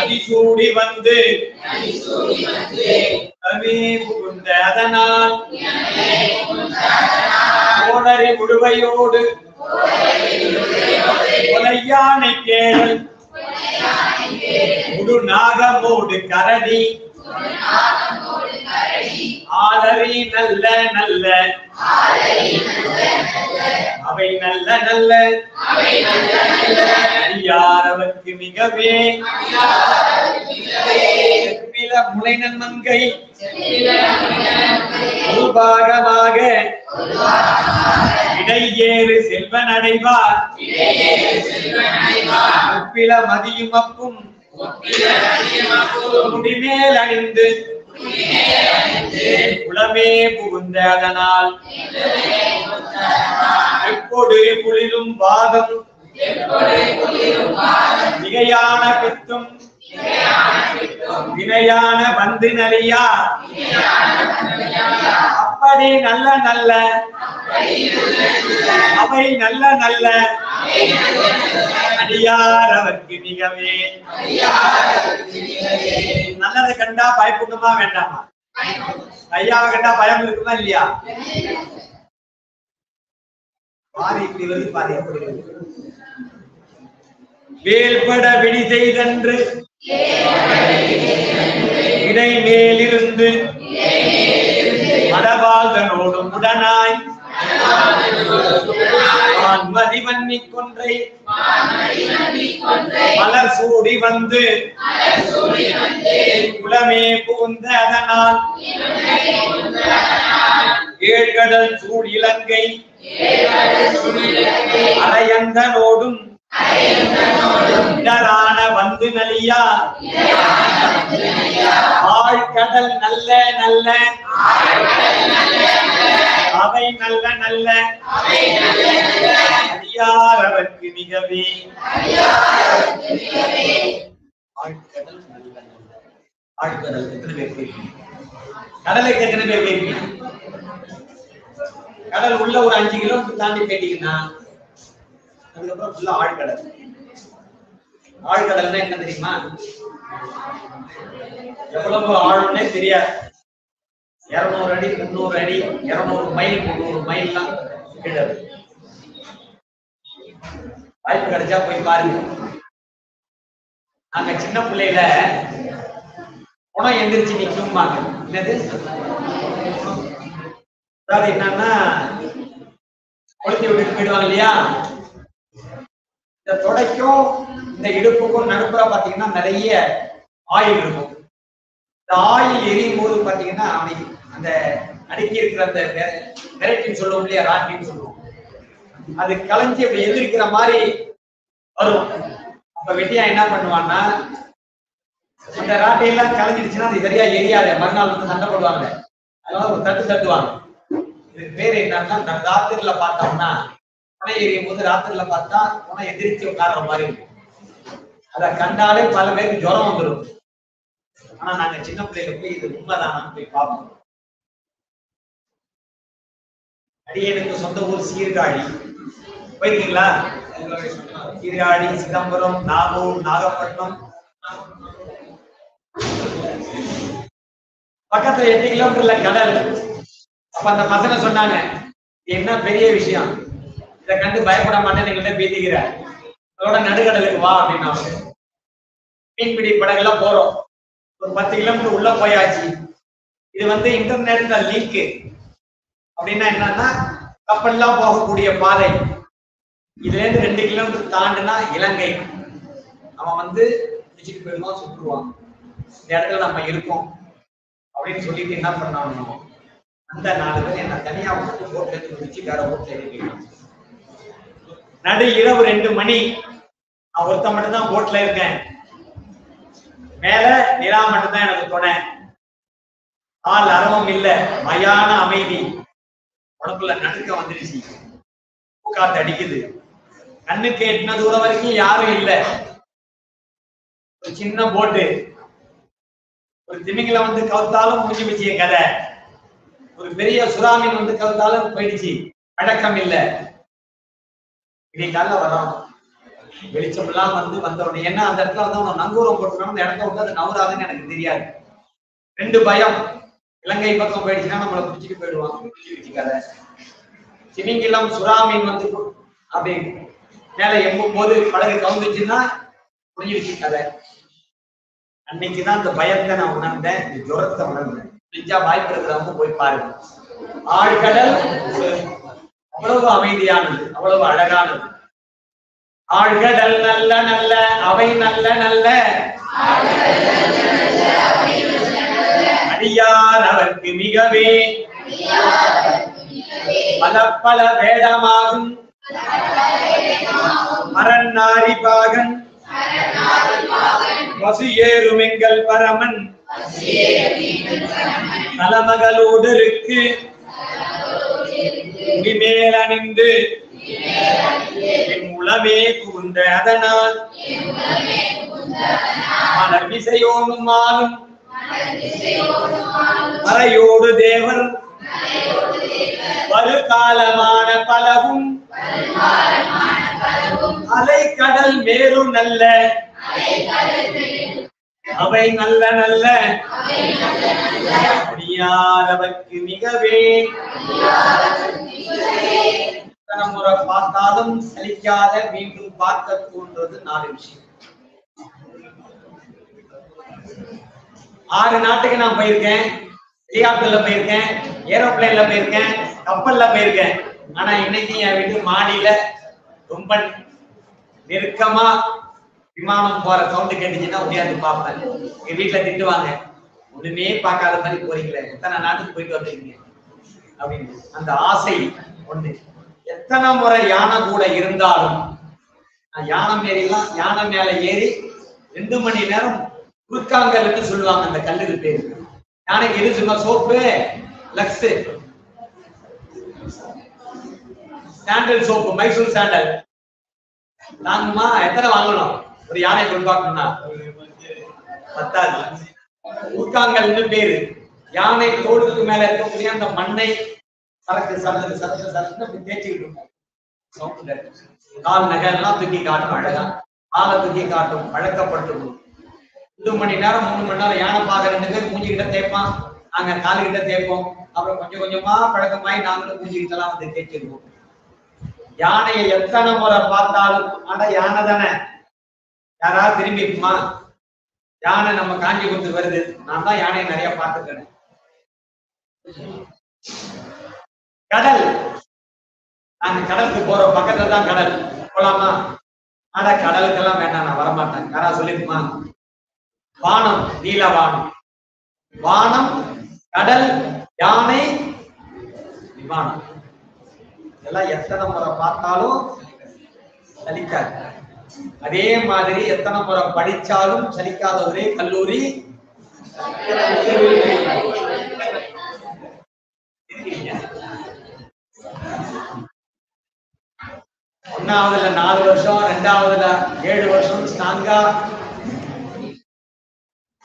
Speaker 1: அதிசூடி வந்து புகுந்த அதனால் கோடரி முழுவையோடு கொலையானை கேள் முடு நாகமோடு கரடி ஆதரி நல்ல நல்ல அவை நல்ல நல்ல அடியார் அவர்க்கு மிகவே. செப்பில முளை நன்மங்கை உள்பாகமாக இடையேறு செல்வன் அடைவார் ஒப்பில மதியும் அப்பும் முடிமேல் அணிந்து குலமே புகுந்த அதனால் எப்போது குளிரும் வாதம் மிகையான பித்தும் வினையான வந்து நலியா அப்படி நல்ல நல்ல அவை நல்ல நல்ல அடியார் அவர்க்கு மிகவே. நல்லதை கண்டா பயப்படணுமா வேண்டாமா? ஐயாவை கண்டா பயம் இருக்குமா இல்லையா? பாரு இப்படி வருது, பாரு எப்படி வருது. வேல்பட விடி செய்தன்று இடை மேலிருந்து மடவாழ்தனோடும் உடனாய் மதி வன்னி கொன்றை மலர் சூடி வந்து குலமே புகுந்த அதனால் ஏழ்கடல் சூழ் இலங்கை அரையந்தனோடும் இடரான வந்து நலியா ஆழ்கடல் நல்ல நல்ல அவை நல்ல நல்ல அடியார் அவர்க்கு மிகவே ஆழ்கடல் நல்ல நல்ல ஆழ்கடல் எத்தனை பேர் கேட்பீங்க? கடலுக்கு எத்தனை பேர் கேட்பீங்க? கடல் உள்ள ஒரு 5 கிலோமீட்டர் தாண்டி போயிட்டீங்கன்னா அதுக்கப்புறம் ஃபுல்லா ஆழ்கடல். ஆழ்கடல்னா என்ன தெரியுமா? எவ்வளவு ஆழம்னே தெரியாது. 200 அடி 300 அடி 200 மைல் 300 மைல்லாம் கீழே. வாய்ப்பு கிடைச்சா போய் பாருங்க. நாங்க சின்ன பிள்ளையில குணம் எந்திரிச்சு நிற்கும்பாங்க. என்னது? அதாவது என்னன்னா கொளுத்தி விட்டுட்டு போயிடுவாங்க இல்லையா? இந்த தொடைக்கும் இந்த இடுப்புக்கும் நடுப்புற பாத்தீங்கன்னா நிறைய ஆயில் இருக்கும். இந்த ஆயில் எரியும் போது பாத்தீங்கன்னா அந்த அடுக்கி இருக்கிற அந்த வெரைட்டின்னு சொல்லுவோம் இல்லையா, ராட்டின்னு சொல்லுவோம், அது கலைஞ்சி அப்படி எதிர்க்கிற மாதிரி வரும். அப்ப வெட்டியா என்ன பண்ணுவான்னா அந்த ராட்டையெல்லாம் கலைஞ்சிடுச்சுன்னா அது சரியா எரியாது. மறுநாள் வந்து சண்டை போடுவாங்க. அதனால ஒரு தட்டு தட்டுவாங்க. இதுக்கு பேர் என்னன்னா ராத்திரில பார்த்தோம்னா புனை எரியும் போது ராத்திரில பார்த்தா புனை எதிர்த்து உட்கார்ற மாதிரி இருக்கும். அதை கண்டாலே பல பேருக்கு ஜுரம் வந்துடும். ஆனா நாங்க சின்ன பிள்ளைல போய் இது உண்மைதானான்னு போய் பார்ப்போம். அடியனுக்கு சொந்த ஊர் சீர்காழி. போயிருக்கீங்களா? சீர்காழி, சிதம்பரம், நாகூர், நாகப்பட்டினம் பக்கத்துல 8 கிலோமீட்டர்ல கடல். அப்ப அந்த பசங்க சொன்னாங்க, என்ன பெரிய விஷயம், இதை கண்டு பயப்பட மாட்டேன்னு எங்கிட்ட பேசிக்கிற, அதோட நடுக்கடலுக்கு வா அப்படின்னா மீன்பிடி படகுலாம் போறோம். ஒரு 10 கிலோமீட்டர் உள்ள போயாச்சு. இது வந்து இன்டர்நேஷனல் லிங்க். அப்படின்னா என்னன்னா கப்பல்லாம் போகக்கூடிய பாதை. இதுல இருந்து 2 கிலோமீட்டர் தாண்டுனா இலங்கை. அவன் வந்து பிடிச்சிட்டு போயிடுவான், சுற்றுவான். இந்த இடத்துல நம்ம இருக்கோம் அப்படின்னு சொல்லிட்டு என்ன பண்ணாலும் அந்த 4 பேர் என்ன தனியா விட்டு போட்ல இருந்து பிடிச்சி வேற போட்ல ஏறிக்கலாம். நடு இரவு 2 மணி. நான் ஒருத்த மட்டும் தான் போட்ல இருக்கேன். மேல நிலா மட்டும் தான் எனக்கு துணை. ஆள் அரவம் இல்ல, மயான அமைதி. உடம்புல நடுக்க வந்துருச்சு, காத்து அடிக்குது. கண்ணுக்கு எட்டின தூரம் வரைக்கும் யாரும் இல்ல. ஒரு சின்ன போட்டு, ஒரு திமிங்கல வந்து கவுத்தாலும் முடிஞ்சு வச்சிய கதை. ஒரு பெரிய சுறாமீன் வந்து கவுத்தாலும் போயிடுச்சு, அடக்கம் இல்ல. இன்னைக்கு காலைல வரோம், வெளிச்சம் எல்லாம் வந்தவுடனே ஏன்னா அந்த இடத்துல வந்து அவன் நங்கூரம் போட்டுக்கணும். அந்த இடத்த விட்டு அது நவராதுன்னு எனக்கு தெரியாது. 2 பயம். இலங்கை பக்கம் போயிடுச்சுன்னா நம்மளை பிடிச்சிட்டு போயிடுவான், பிடிச்சி கதை. திமிங்கிலம் சுறாமீன் வந்து அப்படி மேல எம்பும் போது படகு கவுந்துச்சுன்னா புரிஞ்சிருச்சு கதை. அன்னைக்குதான் அந்த பயத்தை நான் உணர்ந்தேன், இந்த ஜுரத்தை உணர்ந்தேன். நிஜா வாய்ப்பு இருக்கிறவங்க போய் பாருங்க. ஆழ்கடல் அவ்வளவு அமைதியானது, அவ்வளவு அழகானது. ஆழ்கடல் நல்ல நல்ல அவை நல்ல நல்ல அடியார் அவர்க்கு மிகவே பல பல வேடமாகும் மரநாரி பாகன் வசு ஏறும் எங்கள் பரமன் நலமகளோடு இருக்கு முடிமேல் அணிந்து என் உளமே புகுந்த அதனால் மலர் விசையோனுமானும் மறையோடு தேவர் வருகாலமான பலவும் அலை கடல் மேரு நல்ல அவை நல்ல நல்ல அடியாரவர்க்கு மிகவே முறை பார்த்தாலும் சலிக்காத மீண்டும் பார்க்க தோன்றது 4 விஷயம். 6 நாட்டுக்கு நான் போயிருக்கேன். ஹெலிகாப்டர்ல போயிருக்கேன், ஏரோப்ளேன்ல போயிருக்கேன், கப்பல்ல போயிருக்கேன். ஆனா இன்னைக்கு என் வீட்டு மாடியில ரொம்ப நெருக்கமா விமானம் போற சவுண்ட் கேட்டுச்சுன்னா உடையாது பார்ப்பேன். எங்க வீட்டுல திட்டுவாங்க, ஒண்ணுமே பார்க்காத மாதிரி போறீங்களே, எத்தனை நாட்டுக்கு போயிட்டு வந்திருக்கீங்க. அப்படின்னு அந்த ஆசை ஒண்ணு. எத்தனை முறை யானை கூட இருந்தாலும் யானை மேல ஏறி 2 மணி நேரம் உருக்காங்கல்னு சொல்லுவாங்க அந்த கல்லுக்கு பேரு. யானைக்கு எது சும்மா soap, Lux, sandal soap, Mysore sandal தாங்குமா? எத்தனை வாங்கணும் ஒரு யானை கொள்பாக்கணும்னா? பத்தாது. உருக்காங்கல்னு பேரு. யானை தோளுக்கு மேல இருக்கக்கூடிய அந்த மண்ணை சரக்கு சரக்கு சரக்கு சரக்கு அப்படி தேய்ச்சிக்கிட்டு இருக்கும். கால் நகர்லாம் தூக்கி காட்டும், அழகா காலை தூக்கி காட்டும், பழக்கப்பட்டிருக்கும். 2 மணி நேரம் 3 மணி நேரம் யானை பார்க்க 2 பேர் மூஞ்சிக்கிட்ட தேய்ப்பான், நாங்க காலுகிட்ட தேய்ப்போம். அப்புறம் கொஞ்சம் கொஞ்சமா பழக்கமாயி நாங்களும் மூஞ்சிக்கிட்டலாம் வந்து தேய்ச்சிருக்கோம். யானையை எத்தனை முறை பார்த்தாலும் ஆனா யானை தானே, யாராவது திரும்பி இருக்குமா? யானை நம்ம காஞ்சிபுரத்துக்கு வருது, நான் தான் யானையை நிறைய பார்த்துக்கிறேன். கடல், நாங்க கடலுக்கு போறோம், பக்கத்துல தான் கடல், போலாமா? ஆனா கடலுக்கெல்லாம் வேண்டாம், நான் வரமாட்டேன். யாரா சொல்லிருக்குமா? வானம், நீல வானம், வானம், கடல், யானை, விமானம், இதெல்லாம் எத்தனை முறை பார்த்தாலும் சலிக்காது. அதே மாதிரி எத்தனை முறை படிச்சாலும் சலிக்காத ஒரே கல்லூரி ஒன்னாவதுல 4 வருஷம், 2ஆவதுல 7 வருஷம் ஸ்ட்ராங்கா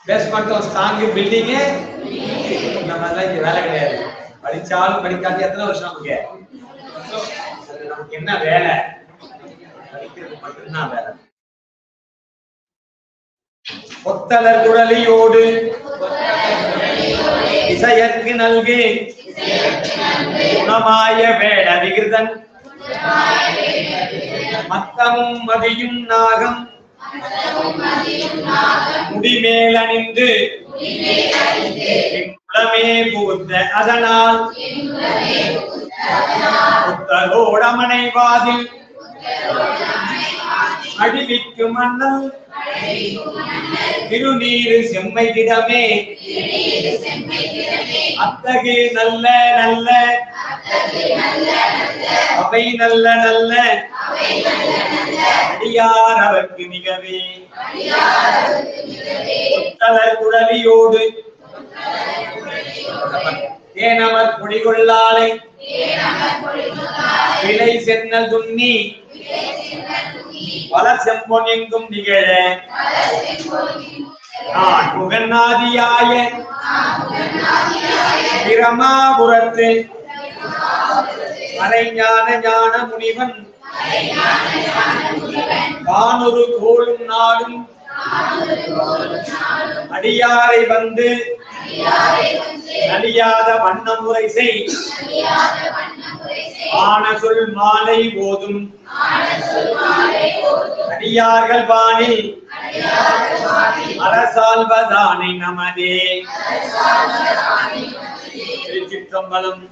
Speaker 1: பேஸ்மெண்ட்டும் ஸ்ட்ராங்கு பில்டிங்கு. இந்த மாதிரிலாம் இங்க வேலை கிடையாது. படிச்சாலும் படிக்காது எத்தனை வருஷம் நமக்கு? நமக்கு என்ன வேலை? படிக்கிறது மட்டும்தான் வேலை. ஒத்தலர் குழலியோடு இசையற்கு நல்கு குணமாய வேட விகிருதன் மத்தமும் மதியும் நாகம் முடிமேல் அணிந்து குளமே பூத்த அதனால் புத்தகோடமனை வாதில் அழிவிக்கு மன்னல் திருநீரு செம்மையிடமே அத்தகு நல்ல நல்ல அவை நல்ல நல்ல அடியார் அவர்க்கு மிகவே புத்தலர் குழலியோடு தேனமர் குடிகொள்ளாலை விலை சென்னல் துண்ணி வளர் செம்பொன் எங்கும் நிகழ நான் புகநாதியாய பிரமாபுரத்து அரைஞான ஞான முனிவன் வானொரு கோளும் நாளும் அடியாரை வந்து நலியாத வண்ணமுறை செய் ஆன சொல் மாலை போதும் அடியார்கள் வானில் அரசால்வதானை நமதே. திருச்சிற்றம்பலம்.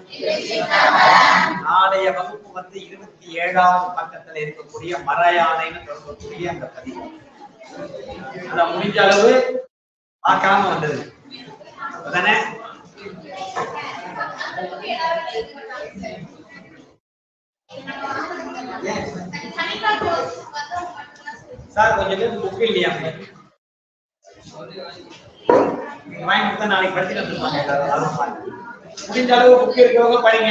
Speaker 1: நாளைய வகுப்பு வந்து 27வது பக்கத்துல இருக்கக்கூடிய மறையானைன்னு சொல்லக்கூடிய அந்த பதிவு. அத முடிஞ்ச அளவு பார்க்காம வந்தது அதானே? சார் கொஞ்சம் பேர் புக் இல்லையா? வாங்கி கொடுத்தா நாளைக்கு படிச்சுட்டு வந்துருப்பாங்க. முடிஞ்ச அளவு புக் இருக்கிறவங்க படிங்க.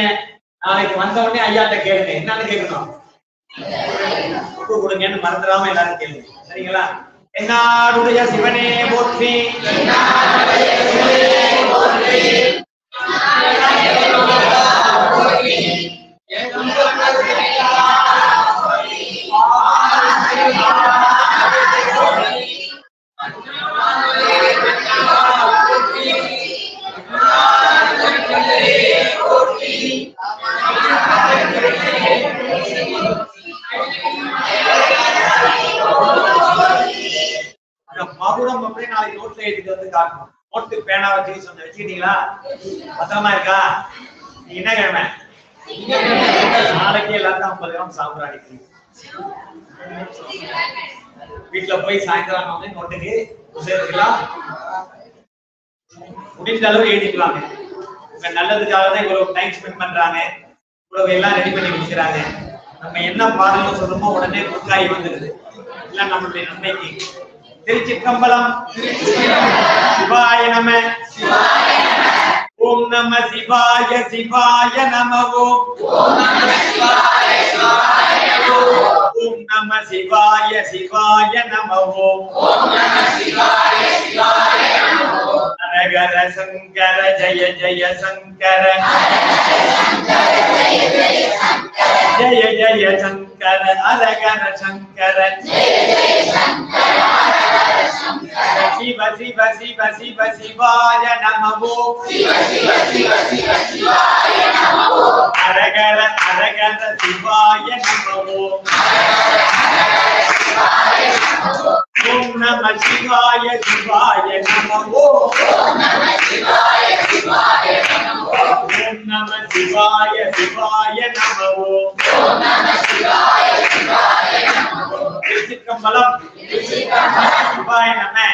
Speaker 1: நாளைக்கு வந்த உடனே ஐயாட்ட கேளுங்க, என்னன்னு கேட்கணும், புக்கு கொடுங்கன்னு மறந்துடாம எல்லாரும் கேளுங்க. சரிங்களா? என்னாருடைய சிவனே போற்றி, மகுடம் அப்படியே நாளைக்கு நோட்ல எழுதிட்டு வந்து காட்டணும். நோட்டு பேனா வச்சு சொன்ன வச்சுக்கிட்டீங்களா? பத்திரமா இருக்கா? என்ன கிழமை? நாளைக்கு எல்லாரும் 50 கிராம் சாம்பிராணி வீட்டுல போய் சாயந்தரம் வந்து நோட்டுக்கு சேர்த்துக்கலாம். முடிந்த அளவு எழுதிக்கலாங்க. நல்லதுக்காக தான் இவ்வளவு டைம் ஸ்பெண்ட் பண்றாங்க, இவ்வளவு எல்லாம் ரெடி பண்ணி வச்சுக்கிறாங்க. நம்ம என்ன பாடல்னு சொல்றோமோ உடனே புக்காய் வந்துடுது, எல்லாம் நம்மளுடைய நன்மைக்கு. திருச்சிற்றம்பலம். சிவாய நம. ஓம் நம சிவாய சிவாய நம. ஓம் நம சிவாய சிவாய நம. ஓம் ஹரஹர சங்கர ஜய ஜய சங்கர, ஜய ஜய சங்கர, ஹரஹர சங்கர, சிவ சிவ சிவ சிவ சிவாய நம. ஓம் ஹரஹர ஹரஹர சிவாய நம. ஓம் நம சிவாய சிவாய நம. ஓம் நம சிவாய சிவாய நம. ஓம் திருச்சிற்றம்பலம். சிவாய நம.